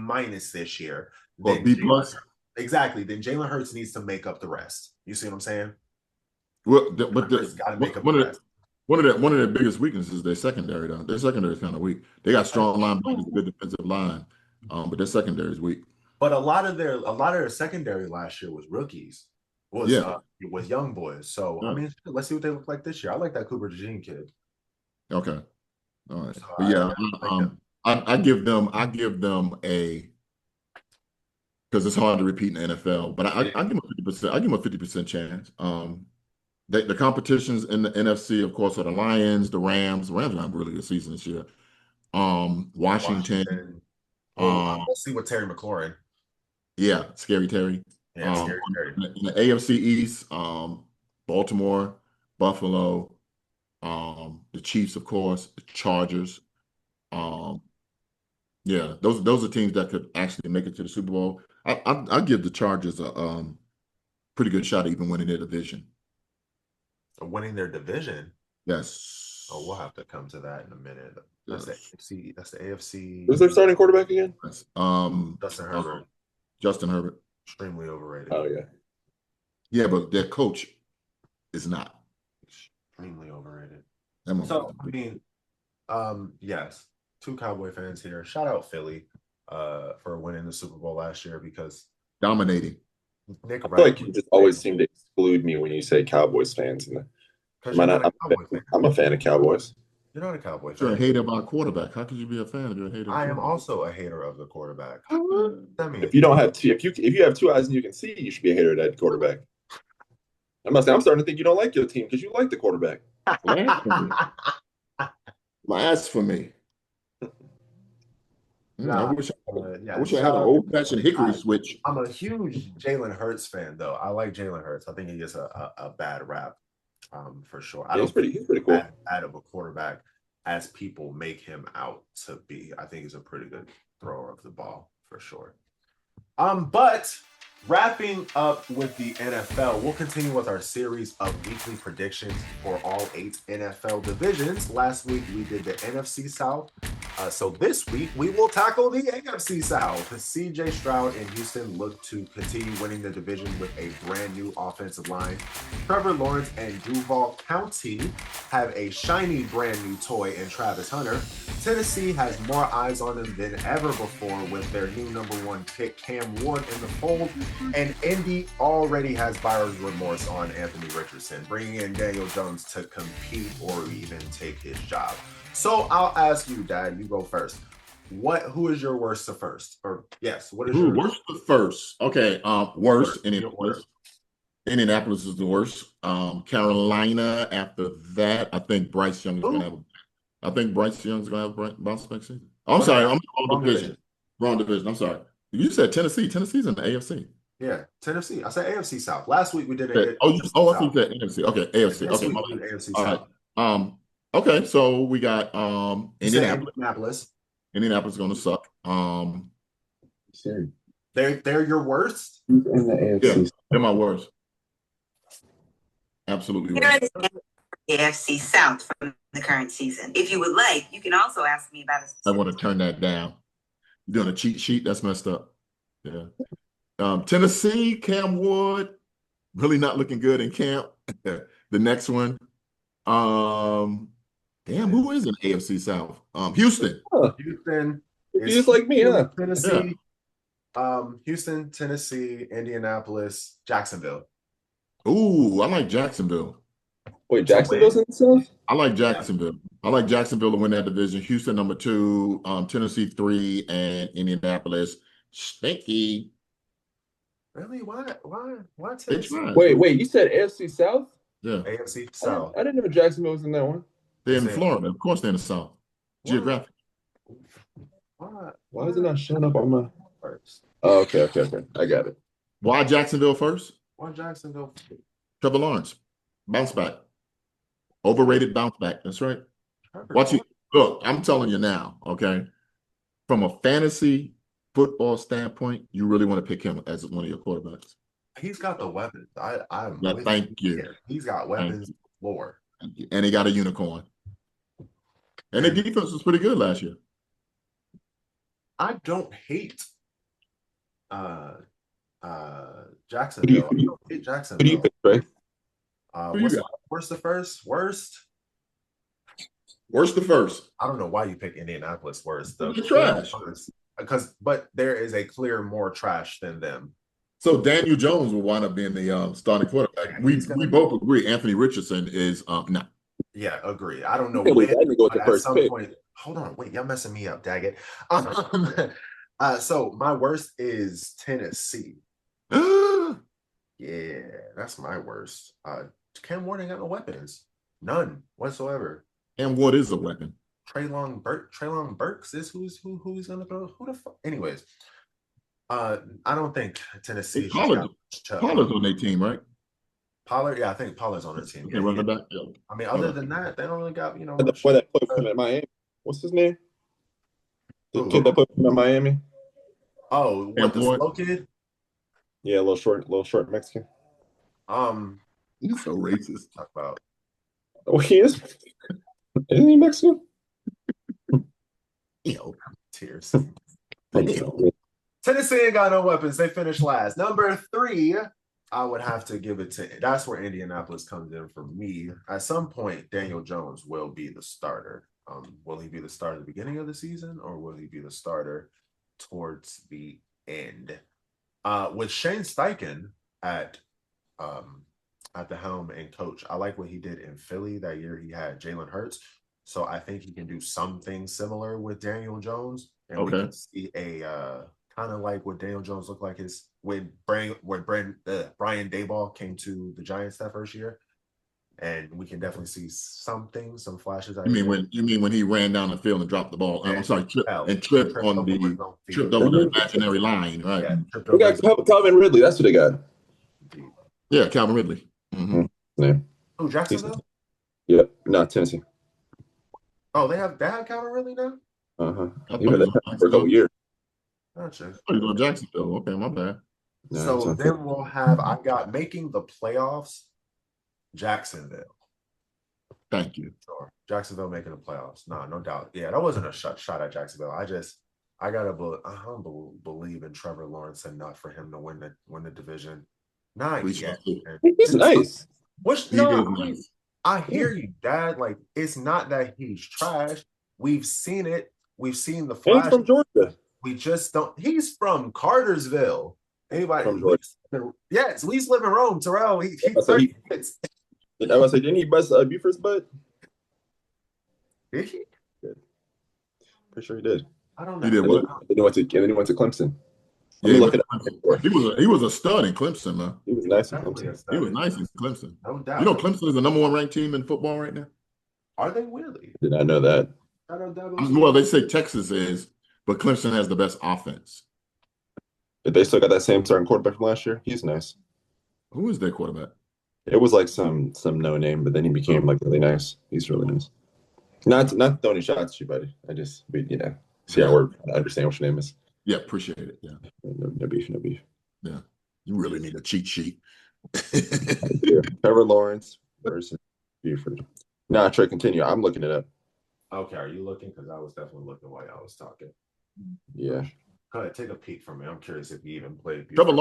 this year, or B+. Exactly. Then Jalen Hurts needs to make up the rest. You see what I'm saying? Well, but got to make up the rest. One of their biggest weaknesses is their secondary. Though their secondary is kind of weak. They got strong linebackers, a good defensive line, but their secondary is weak. But a lot of their secondary last year was rookies, was young boys. So I mean, let's see what they look like this year. I like that Cooper DeJean kid. Okay, all right, So but yeah, I give them a, because it's hard to repeat in the NFL, but I give them a 50%. I give them a 50% chance. The competitions in the NFC, of course, are the Lions, the Rams. The Rams are having a really good season this year. Washington. We'll see with Terry McLaurin. Yeah, Scary Terry. Yeah, Scary Terry. In the AFC East, Baltimore, Buffalo, the Chiefs, of course, the Chargers. Yeah, those are teams that could actually make it to the Super Bowl. I give the Chargers a pretty good shot at even winning their division. Winning their division? Yes. Oh, we'll have to come to that in a minute. That's the AFC. That's the AFC. Who's their starting quarterback again? Justin Herbert. Justin Herbert. Extremely overrated. Oh yeah. Yeah, but their coach is not. Extremely overrated. So I mean, yes, 2 Cowboy fans here. Shout out Philly for winning the Super Bowl last year because dominating. I feel like you just always seem to exclude me when you say Cowboys fans. I'm a fan of Cowboys. You're not a Cowboy fan. You're a hater of our quarterback. How could you be a fan if you're a hater? I am also a hater of the quarterback. If you don't have if you have 2 eyes and you can see, you should be a hater of that quarterback. I'm starting to think you don't like your team because you like the quarterback. Blasphemy. No, I wish I had an old-fashioned hickory switch. I'm a huge Jalen Hurts fan, though. I like Jalen Hurts. I think he gets a bad rap, for sure. He's pretty cool. Bad of a quarterback as people make him out to be. I think he's a pretty good thrower of the ball, for sure. But wrapping up with the NFL, we'll continue with our series of weekly predictions for all 8 NFL divisions. Last week, we did the NFC South. So this week, we will tackle the AFC South. CJ Stroud and Houston look to continue winning the division with a brand new offensive line. Trevor Lawrence and Duval County have a shiny brand new toy in Travis Hunter. Tennessee has more eyes on them than ever before with their new #1 pick, Cam Ward, in the fold. And Indy already has buyer's remorse on Anthony Richardson, bringing in Daniel Jones to compete or even take his job. So I'll ask you, Dad, you go first. Who is your worst to first? Or yes, what is your worst to first? Okay, worst, Indianapolis. Indianapolis is the worst. Carolina after that. I think Bryce Young is gonna have a bounce back season. I'm sorry, I'm wrong division. Wrong division. I'm sorry. You said Tennessee. Tennessee's in the AFC. Yeah, Tennessee. I said AFC South. Last week we did it. I think that AFC. Okay, AFC. Okay, AFC all South. right. Okay, so we got Indianapolis. Indianapolis is gonna suck. They're your worst? In the AFC. Yeah, they're my worst. Absolutely worst. The AFC South from the current season. If you would like, you can also ask me about I want to turn that down. You're doing a cheat sheet? That's messed up. Yeah. Tennessee, Cam Ward, really not looking good in camp. The next one. Damn, who is in AFC South? Houston. Houston. Just like me, huh? Tennessee. Yeah. Houston, Tennessee, Indianapolis, Jacksonville. Ooh, I like Jacksonville. Wait, Jacksonville's in the South? I like Jacksonville. I like Jacksonville to win that division. Houston #2, Tennessee 3, and Indianapolis stinky. Really? Why Tennessee? Wait, you said AFC South? Yeah. AFC South. I didn't know Jacksonville was in that one. They're in Florida. Of course they're in the South. Geographic. Why is it not showing up on my first? Oh, okay. I got it. Why Jacksonville first? Why Jacksonville? Trevor Lawrence. Bounce back. Overrated bounce back. That's right. Look, I'm telling you now, okay? From a fantasy football standpoint, you really want to pick him as one of your quarterbacks. He's got the weapons. Thank you. He's got weapons galore. And he got a unicorn. And the defense was pretty good last year. I don't hate Jacksonville. Who do you pick, Trey? Worst to first? Worst. Worst to first. I don't know why you pick Indianapolis worst. They're trash. But there is a clear more trash than them. So Daniel Jones will wind up being the starting quarterback. We both agree Anthony Richardson is not. Yeah, agree. I don't know when. At some point, hold on, wait, y'all messing me up, daggett. So my worst is Tennessee. Yeah, that's my worst. Cam Ward ain't got no weapons, none whatsoever. And what is a weapon? Treylon Burks is who he's gonna throw. Who the fuck? Anyways, I don't think Tennessee. Pollard's on their team, right? Pollard, yeah, I think Pollard's on their team. Okay, running back. Yeah. I mean, other than that, they don't really got The boy that played for him at Miami. What's his name? The kid that played for him at Miami. Oh, what, the slow kid? Yeah, a little short Mexican. He's so racist. Talk about. Oh, he is. Isn't he Mexican? Tears. Tennessee ain't got no weapons. They finished last. Number 3, I would have to give it to. That's where Indianapolis comes in for me. At some point, Daniel Jones will be the starter. Will he be the starter at the beginning of the season, or will he be the starter towards the end? With Shane Steichen at the helm and coach, I like what he did in Philly that year. He had Jalen Hurts, so I think he can do something similar with Daniel Jones, and we can see a kind of like what Daniel Jones looked like when Brian Daboll came to the Giants that first year, and we can definitely see some flashes. You mean when he ran down the field and dropped the ball? I'm sorry, tripped over the imaginary line, right? Yeah, we got Calvin Ridley. That's what they got. Yeah, Calvin Ridley. Mm-hmm. Yeah. Oh, Jacksonville? Yep. No, Tennessee. Oh, they have Calvin Ridley now? Uh-huh. Even that for a couple years. Gotcha. Oh, you're going Jacksonville. Okay, my bad. So then we'll have, I got making the playoffs, Jacksonville. Thank you. Sure. Jacksonville making the playoffs. No doubt. Yeah, that wasn't a shot at Jacksonville. I don't believe in Trevor Lawrence enough for him to win the division. Not yet. He's nice. Nice. I hear you, Dad. Like, it's not that he's trash. We've seen it. We've seen the flash. He's from Georgia. We just don't. He's from Cartersville. Anybody from Georgia? Yes, we used to live in Rome. Terrell. He's 30 kids. I was like, didn't he bust Buford's butt? Did he? Pretty sure he did. I don't know. He did what? And then he went to Clemson. Yeah, he was a stud in Clemson, man. He was nice in Clemson. He was nice in Clemson. No doubt. You know, Clemson is the number 1 ranked team in football right now. Are they really? Did not know that. Well, they say Texas is, but Clemson has the best offense. But they still got that same starting quarterback from last year. He's nice. Who is their quarterback? It was like some no name, but then he became like really nice. He's really nice. Not throwing shots at you, buddy. See how we're I understand what your name is. Yeah, appreciate it. Yeah. No beef. Yeah. You really need a cheat sheet. Trevor Lawrence versus Buford. Nah, Trey, continue. I'm looking it up. Okay, are you looking? Because I was definitely looking while I was talking. Yeah. Go ahead, take a peek from me. I'm curious if he even played Buford. Trevor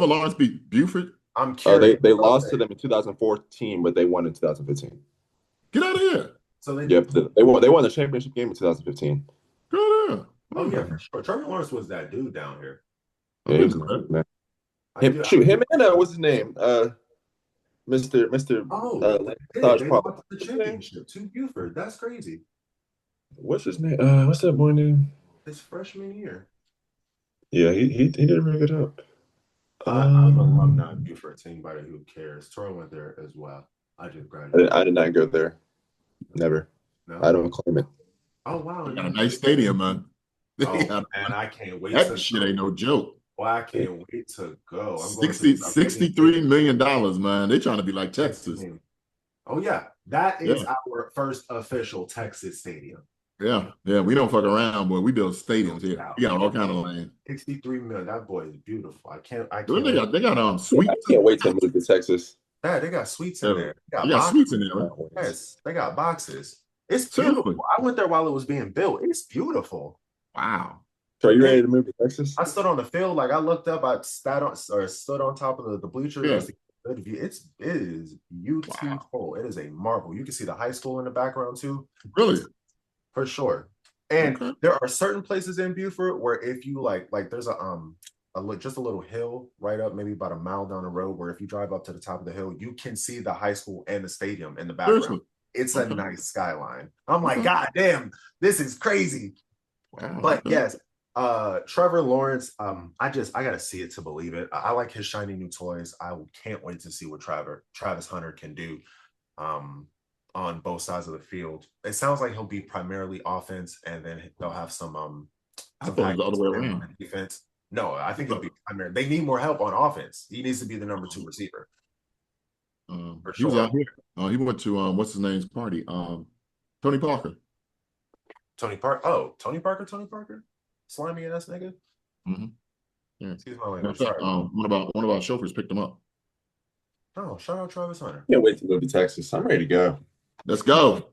Lawrence beat Buford? I'm curious. They lost to them in 2014, but they won in 2015. Get out of here. So they won the championship game in 2015. Get out of here. Oh yeah, for sure. Trevor Lawrence was that dude down here. Yeah, he was good, man. Him and what's his name? Mr. They lost the championship to Buford. That's crazy. What's his name? What's that boy name? His freshman year. Yeah, he did a really good job. I'm an alumni of Buford. To anybody who cares, Troy went there as well. I just graduated. I did not go there. Never. No? I don't claim it. Oh wow! They got a nice stadium, man. Man, I can't wait. That shit ain't no joke. Well, I can't wait to go. $63 million, man. They're trying to be like Texas. Oh yeah, that is our first official Texas stadium. Yeah, we don't fuck around, boy. We build stadiums here. We got all kind of land. 63 million. That boy is beautiful. I can't. They got suites. I can't wait to move to Texas. Yeah, they got suites in there. They got suites in there, right? Yes, they got boxes. It's beautiful. I went there while it was being built. It's beautiful. Wow. So are you ready to move to Texas? I stood on the field, like I looked up, I stood on top of the bleachers. good view. It is beautiful. It is a marvel. You can see the high school in the background too. Really? For sure. And there are certain places in Beaufort where if you like there's just a little hill right up, maybe about a mile down the road, where if you drive up to the top of the hill, you can see the high school and the stadium in the background. Seriously? It's a nice skyline. I'm like, God damn, this is crazy. Wow. But yes, Trevor Lawrence, I gotta see it to believe it. I like his shiny new toys. I can't wait to see what Travis Hunter can do on both sides of the field. It sounds like he'll be primarily offense, and then they'll have some I thought it was the other way around. Defense. No, I think it'll be primary. They need more help on offense. He needs to be the number 2 receiver. He was out here. He went to what's his name's party? Tony Parker. Tony Parker? Slimy ass nigga. Mm-hmm. Yeah. Excuse my language. Sorry. One of our chauffeurs picked him up. Oh, shout out Travis Hunter. Can't wait to move to Texas. I'm ready to go. Let's go.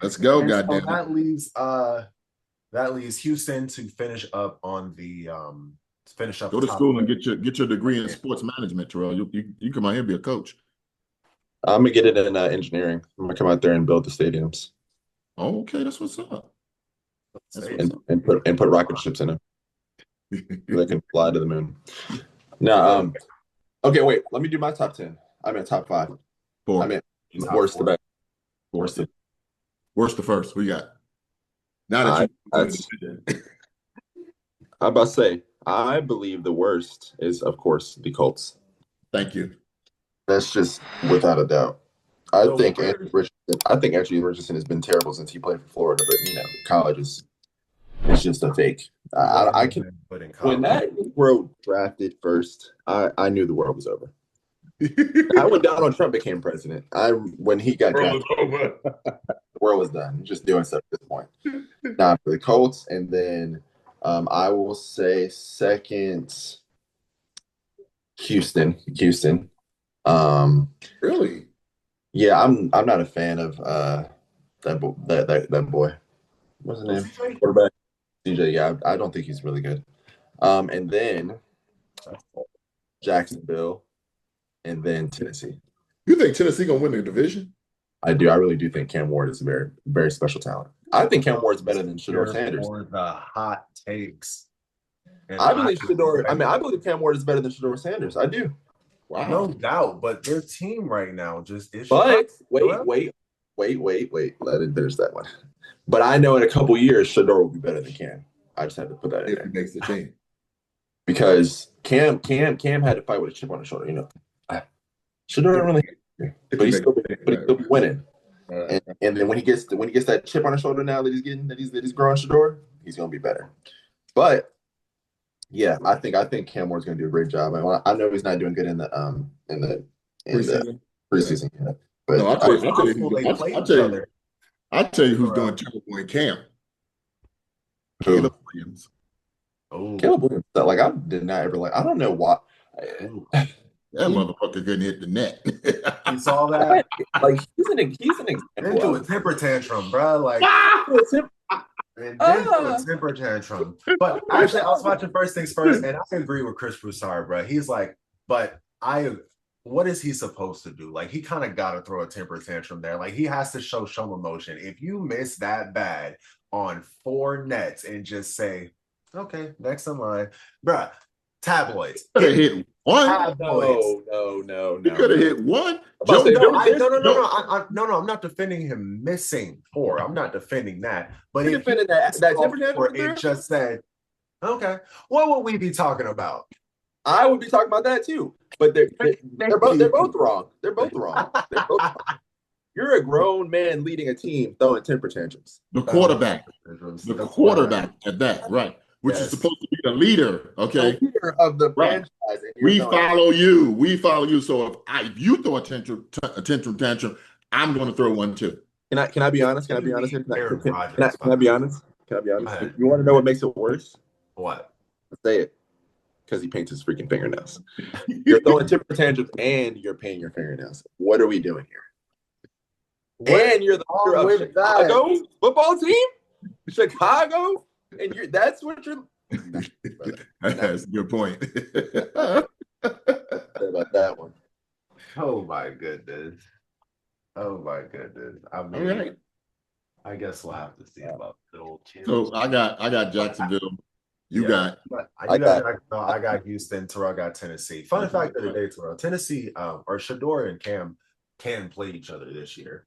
Let's go, goddamn. So that leaves Houston to finish up on the Go to school and get your degree in sports management, Terrell. You come out here and be a coach. I'm gonna get it in engineering. I'm gonna come out there and build the stadiums. Oh, okay, that's what's up. And put rocket ships in them. They can fly to the moon. Now, okay, wait. Let me do my top 10. I'm at top 5. 4. I'm at worst to best. Worst to first. Who you got? Now that I'm about to say, I believe the worst is, of course, the Colts. Thank you. That's just without a doubt. I think Anthony Richardson has been terrible since he played for Florida, but college is just a fake. I can. When that Negro drafted first, I knew the world was over. When Donald Trump became president, when he got drafted, the world was done. Just doing stuff at this point. Now for the Colts, and then I will say second, Houston. Really? Yeah, I'm not a fan of that boy. What's his name? Quarterback. CJ. Yeah, I don't think he's really good. And then Jacksonville, and then Tennessee. You think Tennessee gonna win the division? I do. I really do think Cam Ward is a very, very special talent. I think Cam Ward's better than Shedeur Sanders. For the hot takes. I believe Cam Ward is better than Shedeur Sanders. I do. Wow. No doubt, but their team right now just is. But wait. There's that one. But I know in a couple years, Shedeur will be better than Cam. I just had to put that in if there. He makes the team. Because Cam had to fight with a chip on his shoulder. Shedeur don't really, but he's still be winning. And then when he gets that chip on his shoulder now that he's growing Shedeur, he's gonna be better. But yeah, I think Cam Ward's gonna do a great job. I know he's not doing good in the preseason. Yeah. But no, I'll tell you who's doing terrible in camp. Caleb Williams. Oh, Caleb Williams. I did not ever I don't know why. That motherfucker couldn't hit the net. You saw that? He's an example. Into a temper tantrum, bro. And then a temper tantrum. But actually, I was watching First Things First, and I agree with Chris Broussard, bro. He's like, what is he supposed to do? He kind of got to throw a temper tantrum there. He has to show some emotion. If you miss that bad on 4 nets and just say, okay, next in line, bruh, tabloids. Could have hit one. Tabloids. No. He could have hit one. No, I'm not defending him missing 4. I'm not defending that. But if defending that temper tantrum, it just said, okay, what would we be talking about? I would be talking about that too. But they're both wrong. They're both wrong. You're a grown man leading a team throwing temper tantrums. The quarterback at that, right? Which is supposed to be the leader, okay? The leader of the franchise. We follow you. So if you throw a tantrum, I'm going to throw one too. Can I be honest? Can I be honest? Can I be honest? You want to know what makes it worse? What? Say it. Because he paints his freaking fingernails. You're throwing temper tantrums and you're painting your fingernails. What are we doing here? And you're the leader of Chicago football team? Chicago? And that's what you're. That's a good point. About that one. Oh my goodness. Oh my goodness. I mean, All right. I guess we'll have to see about the old champs. So I got Jacksonville. You got I got Houston. Terrell got Tennessee. Fun fact of the day, Terrell. Tennessee, or Shedeur and Cam can play each other this year.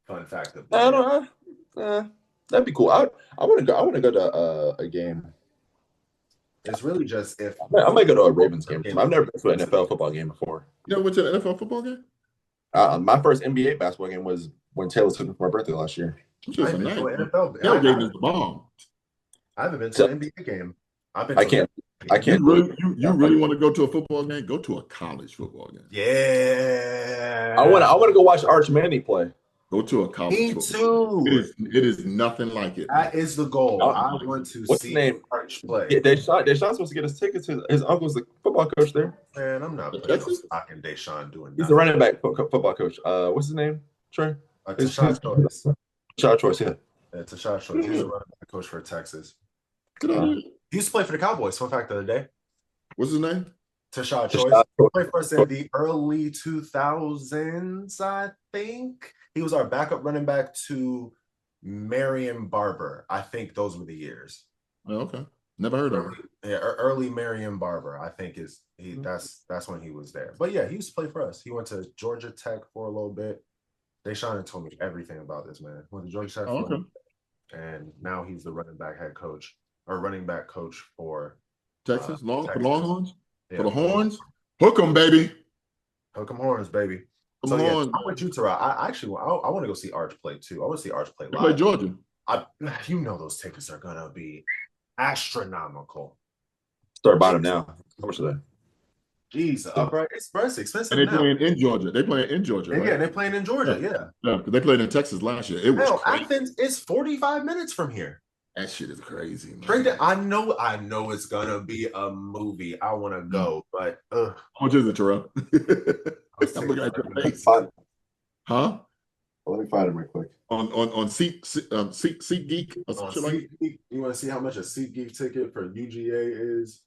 Fun fact of the day. I don't know. That'd be cool. I want to go. I want to go to a game. It's really just if I might go to a Ravens game. I've never been to an NFL football game before. You went to an NFL football game? My first NBA basketball game was when Taylor took me for my birthday last year. Just a night. Tailgate is the bomb. I haven't been to an NBA game. I can't. You really want to go to a football game? Go to a college football game. Yeah. I want to go watch Arch Manning play. Go to a college. Me too. It is nothing like it. That is the goal. I want to What's see his name? Arch play. Yeah, Deshaun's supposed to get his tickets. His uncle's the football coach there. Man, I'm not putting no stock in Deshaun doing that. He's the running back football coach. What's his name? Trey? Tashad Choice. Tashad Choice, yeah. Tashad Choice. He's a running back coach for Texas. Good on you. He used to play for the Cowboys. Fun fact of the day. What's his name? Tashad Choice. He played for us in the early 2000s, I think. He was our backup running back to Marion Barber. I think those were the years. Oh, okay. Never heard of him. Yeah, early Marion Barber, I think that's when he was there. But yeah, he used to play for us. He went to Georgia Tech for a little bit. Deshaun told me everything about this man. Went to Georgia Tech for a little bit, and now he's the running back coach for Texas. Texas. Longhorns? Yeah. For the Horns? Hook 'em, baby. Hook 'em horns, baby. Come So yeah, on. I'm with you, Terrell. I want to go see Arch play too. I want to see Arch play They live. play Georgia. You know those tickets are gonna be astronomical. Start bottom now. How much are they? Jeez, upright. It's expensive And they now. playing in Georgia. They playing in Georgia. And right? yeah, they're playing in Georgia. Yeah. Yeah, because they played in Texas last year. It was Hell, crazy. Athens is 45 minutes from here. That shit is crazy, man. Straight to, I know it's gonna be a movie. I want to go, but How much is it, Terrell? I'm looking at your face. Huh? Let me find him real quick. On Seat Geek or something like that? You want to see how much a SeatGeek ticket for UGA is?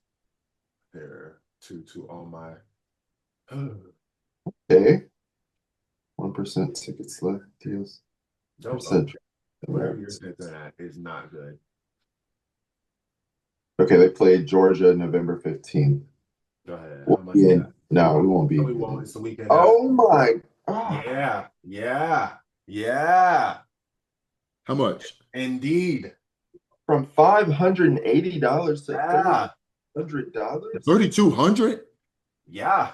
There, to all my. Okay. 1% tickets left. Deals. Whatever you're saying that is not good. Okay, they played Georgia November 15th. Go ahead. How much is that? No, we won't be. We won't. It's the weekend. Oh my God. Yeah. How much? Indeed. From $580 to Yeah. $300. $3,200? Yeah.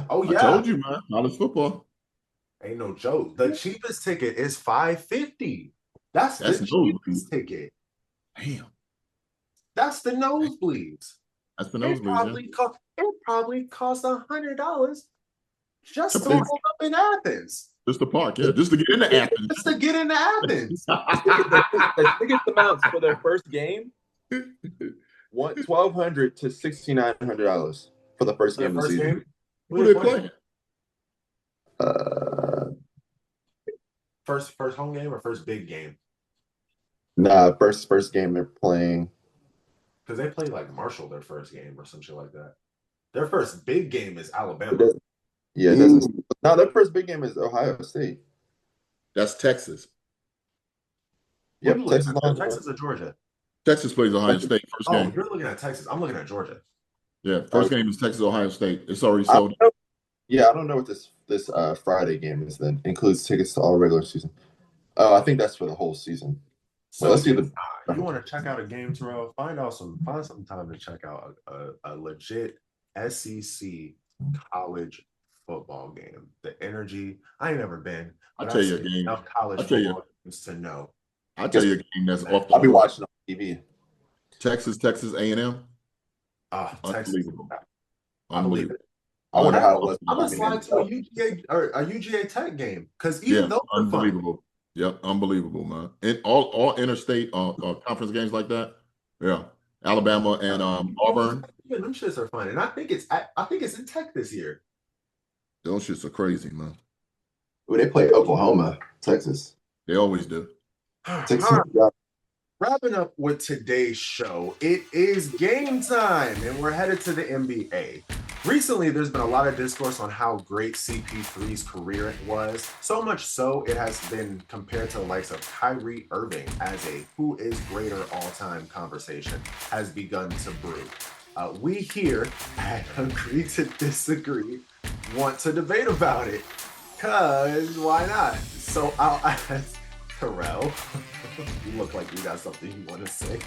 Oh I yeah. told you, man. College football. Ain't no joke. The cheapest ticket is $550. That's the cheapest ticket. Damn. That's the nosebleeds. That's the It nosebleeds. probably cost $100 just to Something. roll up in Athens. Just the park, yeah. Just to get into Athens. Just to get into Athens. The ticket amounts for their first game $1,200 to $6,900 for the first game of the season. Who are they playing? First home game or first big game? Nah, first game they're playing. Because they play like Marshall their first game or some shit like that. Their first big game is Alabama. Yeah, it doesn't. No, their first big game is Ohio State. That's Texas. Yep, Texas or Georgia? Texas plays Ohio State first game. You're looking at Texas. I'm looking at Georgia. Yeah, first game is Texas Ohio State. It's already sold. Yeah, I don't know what this Friday game is. Then includes tickets to all regular season. Oh, I think that's for the whole season. So let's see the. You want to check out a game, Terrell? Find some time to check out a legit SEC college football game. The energy. I ain't never been. I'll tell you a game. Enough college football games to know. I'll tell you a game that's off the. I'll be watching on TV. Texas A&M. Unbelievable. I believe it. I wonder how it was. I'm gonna slide to a UGA Tech game because even those are unbelievable. Fun. Yep, unbelievable, man. And all interstate conference games like that. Yeah, Alabama and Auburn. Even them shits are fun, and I think it's in Tech this year. Those shits are crazy, man. Ooh, they play Oklahoma, Texas. They always do. Texas. Wrapping up with today's show, it is game time, and we're headed to the NBA. Recently, there's been a lot of discourse on how great CP3's career was. So much so, it has been compared to the likes of Kyrie Irving as a who is greater all-time conversation has begun to brew. We here at Agree to Disagree want to debate about it, because why not? So I'll ask Terrell. You look like you got something you want to say.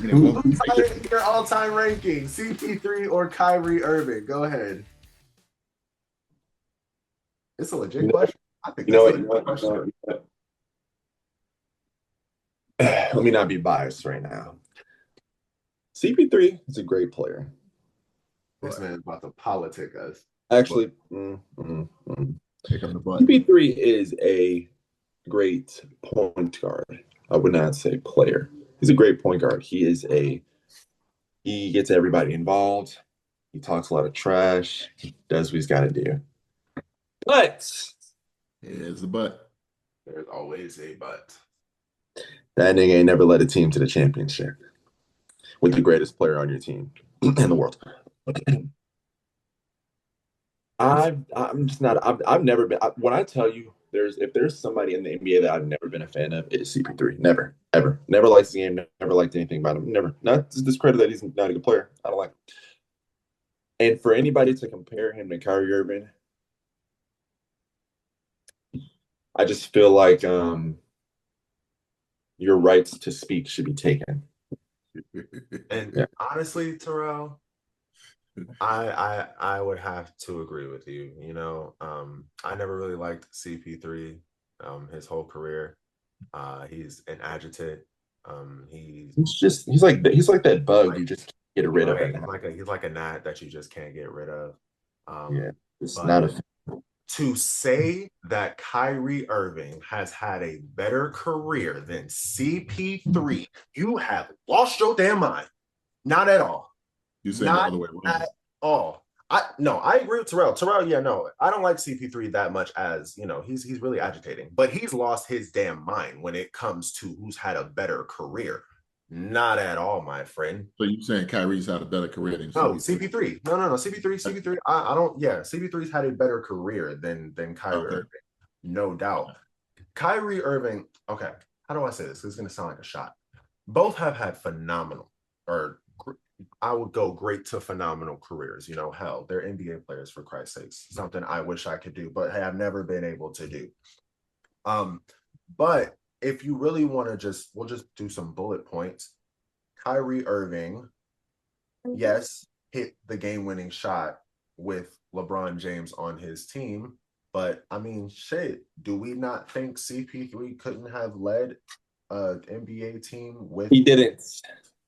Your all-time ranking, CP3 or Kyrie Irving? Go ahead. It's a legit question. I think that's a legit question. Let me not be biased right now. CP3 is a great player. This man is about to politic us. Actually, CP3 is a great point guard. I would not say player. He's a great point guard. He gets everybody involved. He talks a lot of trash. He does what he's got to do. But here's the but. There's always a but. That nigga ain't never led a team to the championship with the greatest player on your team in the world. I'm just not. I've never been. When I tell you, if there's somebody in the NBA that I've never been a fan of, it is CP3. Never, ever, never liked the game. Never liked anything about him. Never. Not to discredit that he's not a good player. I don't like him. And for anybody to compare him to Kyrie Irving, I just feel like your rights to speak should be taken. And honestly, Terrell, I would have to agree with you. You know, I never really liked CP3 his whole career. He's an adjutant. He's like that bug you just can't get rid of. He's like a gnat that you just can't get rid of. It's not a. To say that Kyrie Irving has had a better career than CP3, you have lost your damn mind. Not at all. You say the other way around. At all. I agree with Terrell. Terrell, I don't like CP3 that much as, he's really agitating, but he's lost his damn mind when it comes to who's had a better career. Not at all, my friend. So you're saying Kyrie's had a better career than CP3? No. CP3. I don't. Yeah, CP3's had a better career than Kyrie Irving, no doubt. Kyrie Irving. Okay, how do I say this? This is going to sound like a shot. Both have had phenomenal, or I would go great to phenomenal careers. Hell, they're NBA players, for Christ's sakes. Something I wish I could do, but have never been able to do. But if you really want to we'll just do some bullet points. Kyrie Irving, yes, hit the game-winning shot with LeBron James on his team. But, shit, do we not think CP3 couldn't have led an NBA team with... He didn't.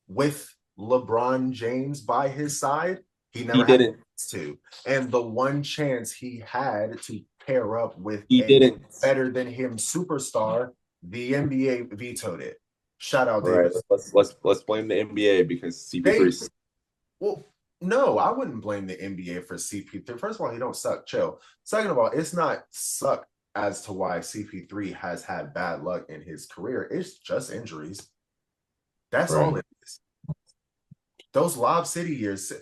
With LeBron James by his side? He never didn't. To. And the one chance he had to pair up with better than him superstar, the NBA vetoed it. Shout out, Davis. Right, let's blame the NBA because CP3. Well, no, I wouldn't blame the NBA for CP3. First of all, he don't suck. Chill. Second of all, it's not suck as to why CP3 has had bad luck in his career. It's just injuries. That's all it is. Those Lob City years,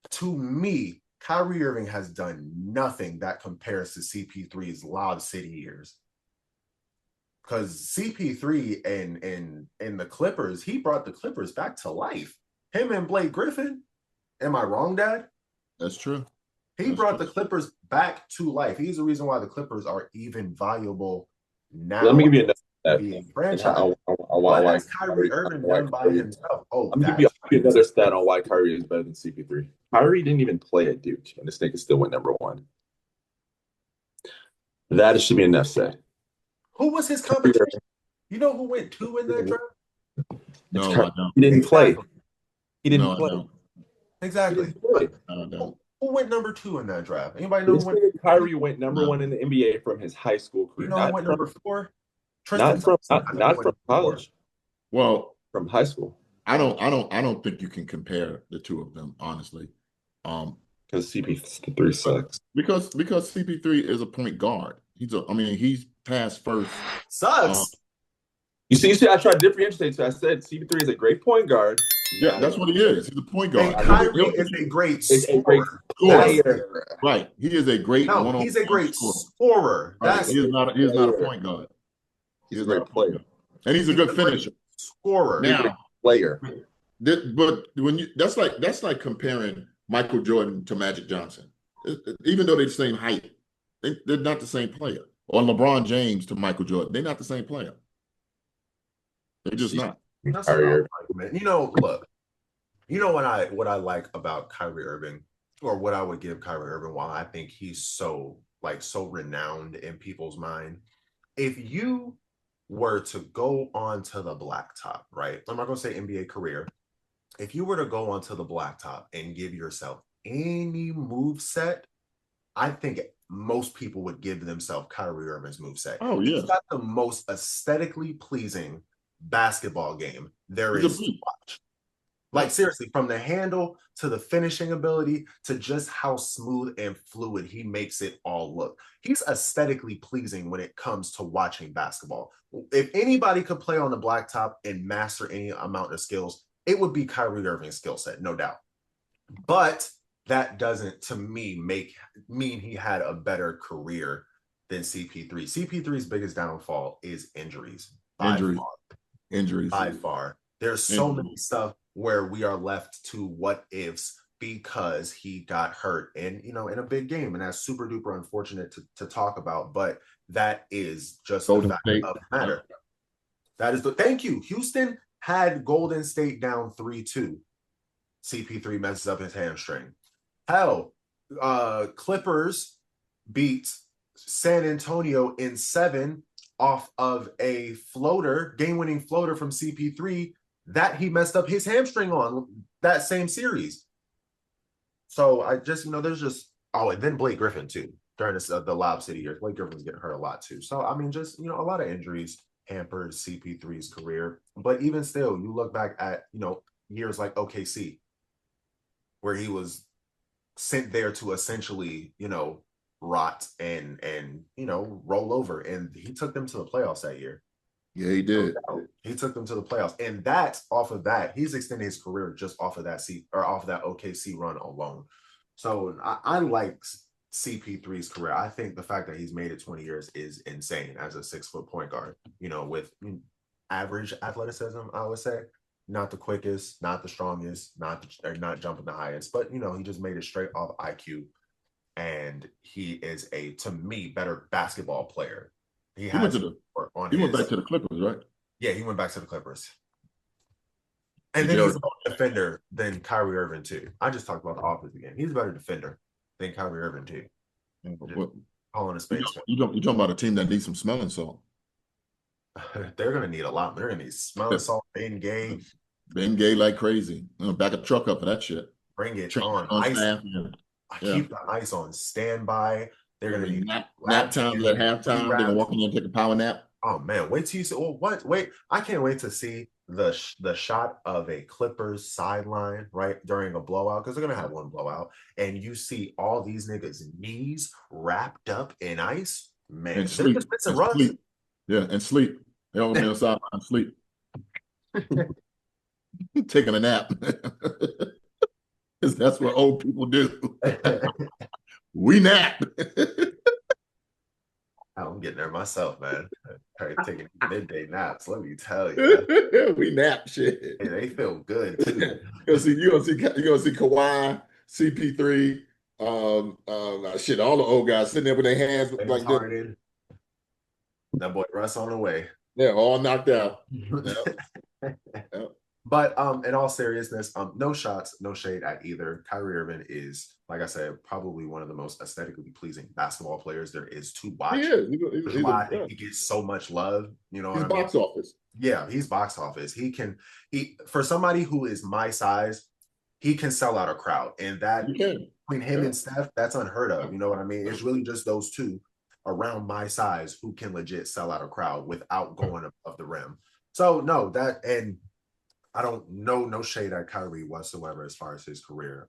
to me, Kyrie Irving has done nothing that compares to CP3's Lob City years. Because CP3 and the Clippers, he brought the Clippers back to life. Him and Blake Griffin. Am I wrong, Dad? That's true. He brought the Clippers back to life. He's the reason why the Clippers are even valuable now. Let me give you another franchise. I like Kyrie Irving done by himself. I'm gonna give you another stat on why Kyrie is better than CP3. Kyrie didn't even play at Duke, and this nigga still went #1. That should be enough said. Who was his competition? You know who went 2 in that draft? No, I don't. He didn't play. He didn't play. Exactly. Who went #2 in that draft? Anybody know? Kyrie went #1 in the NBA from his high school career. You know who went #4? Not from college. Well, from high school. I don't think you can compare the two of them, honestly. Because CP3 sucks. Because CP3 is a point guard. He's pass first. Sucks. You see, I tried to differentiate. So I said CP3 is a great point guard. Yeah, that's what he is. He's a point guard. And Kyrie is a great scorer. Player. Right. He is a great one-on-one he's a great scorer. scorer. Right. He is not a point guard. He's a great player. And he's a good finisher. Scorer. Now, player. But when you that's like comparing Michael Jordan to Magic Johnson. Even though they're the same height, they're not the same player. Or LeBron James to Michael Jordan. They're not the same player. They're just not. That's an argument. You know, look, you know what I like about Kyrie Irving, or what I would give Kyrie Irving, while I think he's so renowned in people's mind. If you were to go onto the blacktop, right? I'm not gonna say NBA career. If you were to go onto the blacktop and give yourself any move set, I think most people would give themselves Kyrie Irving's move set. Oh, yeah. He's got the most aesthetically pleasing basketball game there is to watch. Like, seriously, from the handle to the finishing ability to just how smooth and fluid he makes it all look. He's aesthetically pleasing when it comes to watching basketball. If anybody could play on the blacktop and master any amount of skills, it would be Kyrie Irving's skill set, no doubt. But that doesn't, to me, mean he had a better career than CP3. CP3's biggest downfall is injuries. Injuries. By far. There's so many stuff where we are left to what ifs because he got hurt and, in a big game. And that's super duper unfortunate to talk about, but that is just the fact of the matter. That is thank you. Houston had Golden State down 3-2. CP3 messes up his hamstring. Hell, Clippers beat San Antonio in 7 off of a floater, game-winning floater from CP3 that he messed up his hamstring on that same series. So I just, there's just, and then Blake Griffin too, during the Lob City years. Blake Griffin's getting hurt a lot too. So, I mean, just, a lot of injuries hampered CP3's career. But even still, you look back at, years like OKC, where he was sent there to essentially, rot and roll over. And he took them to the playoffs that year. Yeah, he did. He took them to the playoffs. And that, off of that, he's extended his career just off of that OKC run alone. So I like CP3's career. I think the fact that he's made it 20 years is insane as a 6-foot point guard, with average athleticism, I would say. Not the quickest, not the strongest, not jumping the highest, but he just made it straight off IQ. And he is to me, better basketball player. He went back to the Clippers, right? Yeah, he went back to the Clippers. And then he's a better defender than Kyrie Irving too. I just talked about the offensive game. He's a better defender than Kyrie Irving too. Calling a spade. You're talking about a team that needs some smelling salt. They're going to need a lot. They're going to need smelling salt, Ben Gay. Ben Gay like crazy. Back a truck up for that shit. Bring it on. Ice. Keep the ice on standby. They're going to need nap times at halftime. They're going to walk in there and take a power nap. Oh, man. Wait till you see. Wait. I can't wait to see the shot of a Clippers sideline, right, during a blowout, because they're going to have one blowout. And you see all these niggas' knees wrapped up in ice. Man, and sleep. Yeah, and sleep. They're all going to be on the sideline and sleep. Taking a nap. Because that's what old people do. We nap. I'm getting there myself, man. Taking midday naps, let me tell you. We nap shit. Hey, they feel good too. You're gonna see Kawhi, CP3, shit, all the old guys sitting there with their hands like this. That boy Russ on the way. Yeah, all knocked out. Yep. But in all seriousness, no shots, no shade at either. Kyrie Irving is, like I said, probably one of the most aesthetically pleasing basketball players there is to watch. He's why I think he gets so much love. You know, he's box office. Yeah, he's box office. He for somebody who is my size, he can sell out a crowd, and that between him and Steph, that's unheard of. You know what I mean? It's really just those two around my size who can legit sell out a crowd without going above the rim. So no, that and. I don't know, no shade at Kyrie whatsoever as far as his career.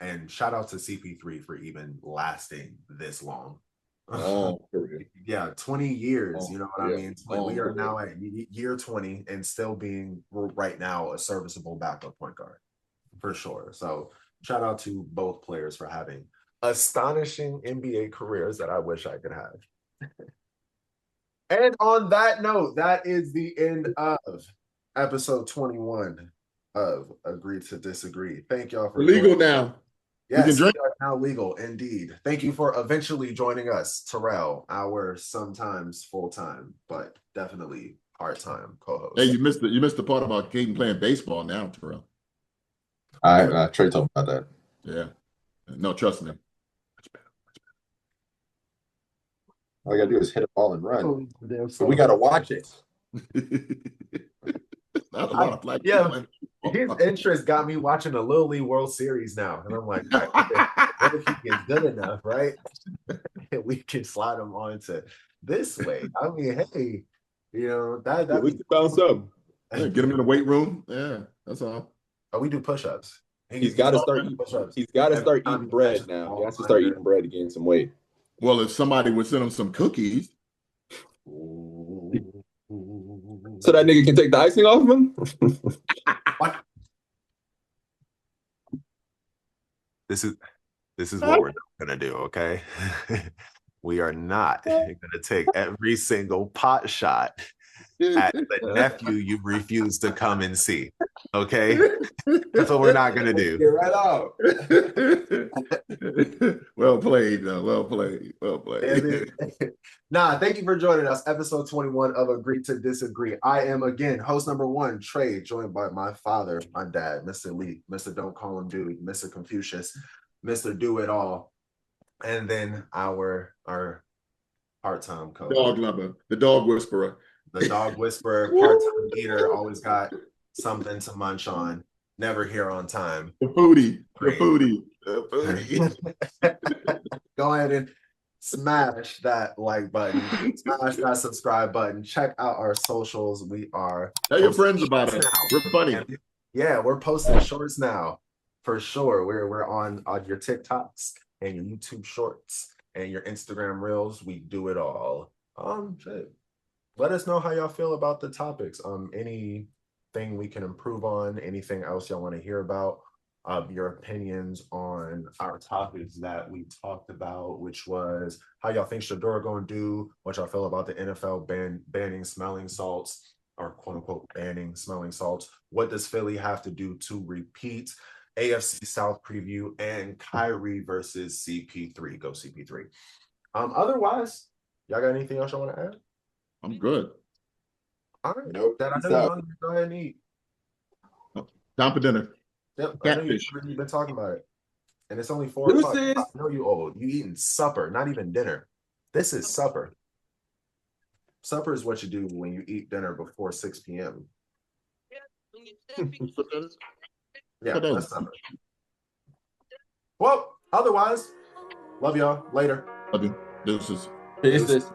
And shout out to CP3 for even lasting this long. Yeah, 20 years. You know what I mean? We are career. now at year 20 and still being right now a serviceable backup point guard for sure. So shout out to both players for having astonishing NBA careers that I wish I could have. And on that note, that is the end of episode 21 of Agree to Disagree. Thank y'all for legal now. Yes, we are now legal, indeed. Thank you for eventually joining us, Terrell, our sometimes full-time, but definitely part-time co-host. Hey, you missed the part about Caden playing baseball now, Terrell. Trey told me about that. Yeah. No, trust me. All you gotta do is hit a ball and run. So we gotta watch it. Not a lot of black people. His interest got me watching the Little League World Series now. And I'm like, what if he gets good enough, right? We can slide him on to this way. I mean, hey, that at least bounce up. Yeah, get him in the weight room. Yeah, that's all. Oh, we do push-ups. He's got to start eating push-ups. He's got to start eating bread now. He has to start eating bread to gain some weight. Well, if somebody would send him some cookies. So that nigga can take the icing off of him? This is what we're not gonna do, okay? We are not gonna take every single pot shot at the nephew you refuse to come and see. Okay? That's what we're not gonna do. Get right out. Well played, well played. Well played. Nah, thank you for joining us. Episode 21 of Agree to Disagree. I am again host number 1, Trey, joined by my father, my dad, Mr. Lee, Mr. Don't Call Him Dude, Mr. Confucius, Mr. Do It All, and then our part-time co-host. Dog lover, the dog whisperer. The dog whisperer, part-time eater, always got something to munch on, never here on time. The foodie. Go ahead and smash that like button, smash that subscribe button, check out our socials. We are tell your friends about it. We're funny. Yeah, we're posting shorts now for sure. We're on your TikToks and your YouTube shorts and your Instagram reels. We do it all. Shit. Let us know how y'all feel about the topics. Anything we can improve on, anything else y'all want to hear about, your opinions on our topics that we talked about, which was how y'all think Shedeur going to do, what y'all feel about the NFL banning smelling salts, or quote unquote banning smelling salts. What does Philly have to do to repeat? AFC South preview and Kyrie versus CP3. Go CP3. Otherwise, y'all got anything else y'all want to add? I'm good. All right. Nope. That I know you're hungry. Go ahead and eat. Time for dinner. Yep. I know you've been talking about it. And it's only 4 o'clock. I know you old. You eating supper, not even dinner. This is supper. Supper is what you do when you eat dinner before 6 p.m. Yeah, that's supper. Well, otherwise, love y'all. Later. Love you. Deuces. Peace.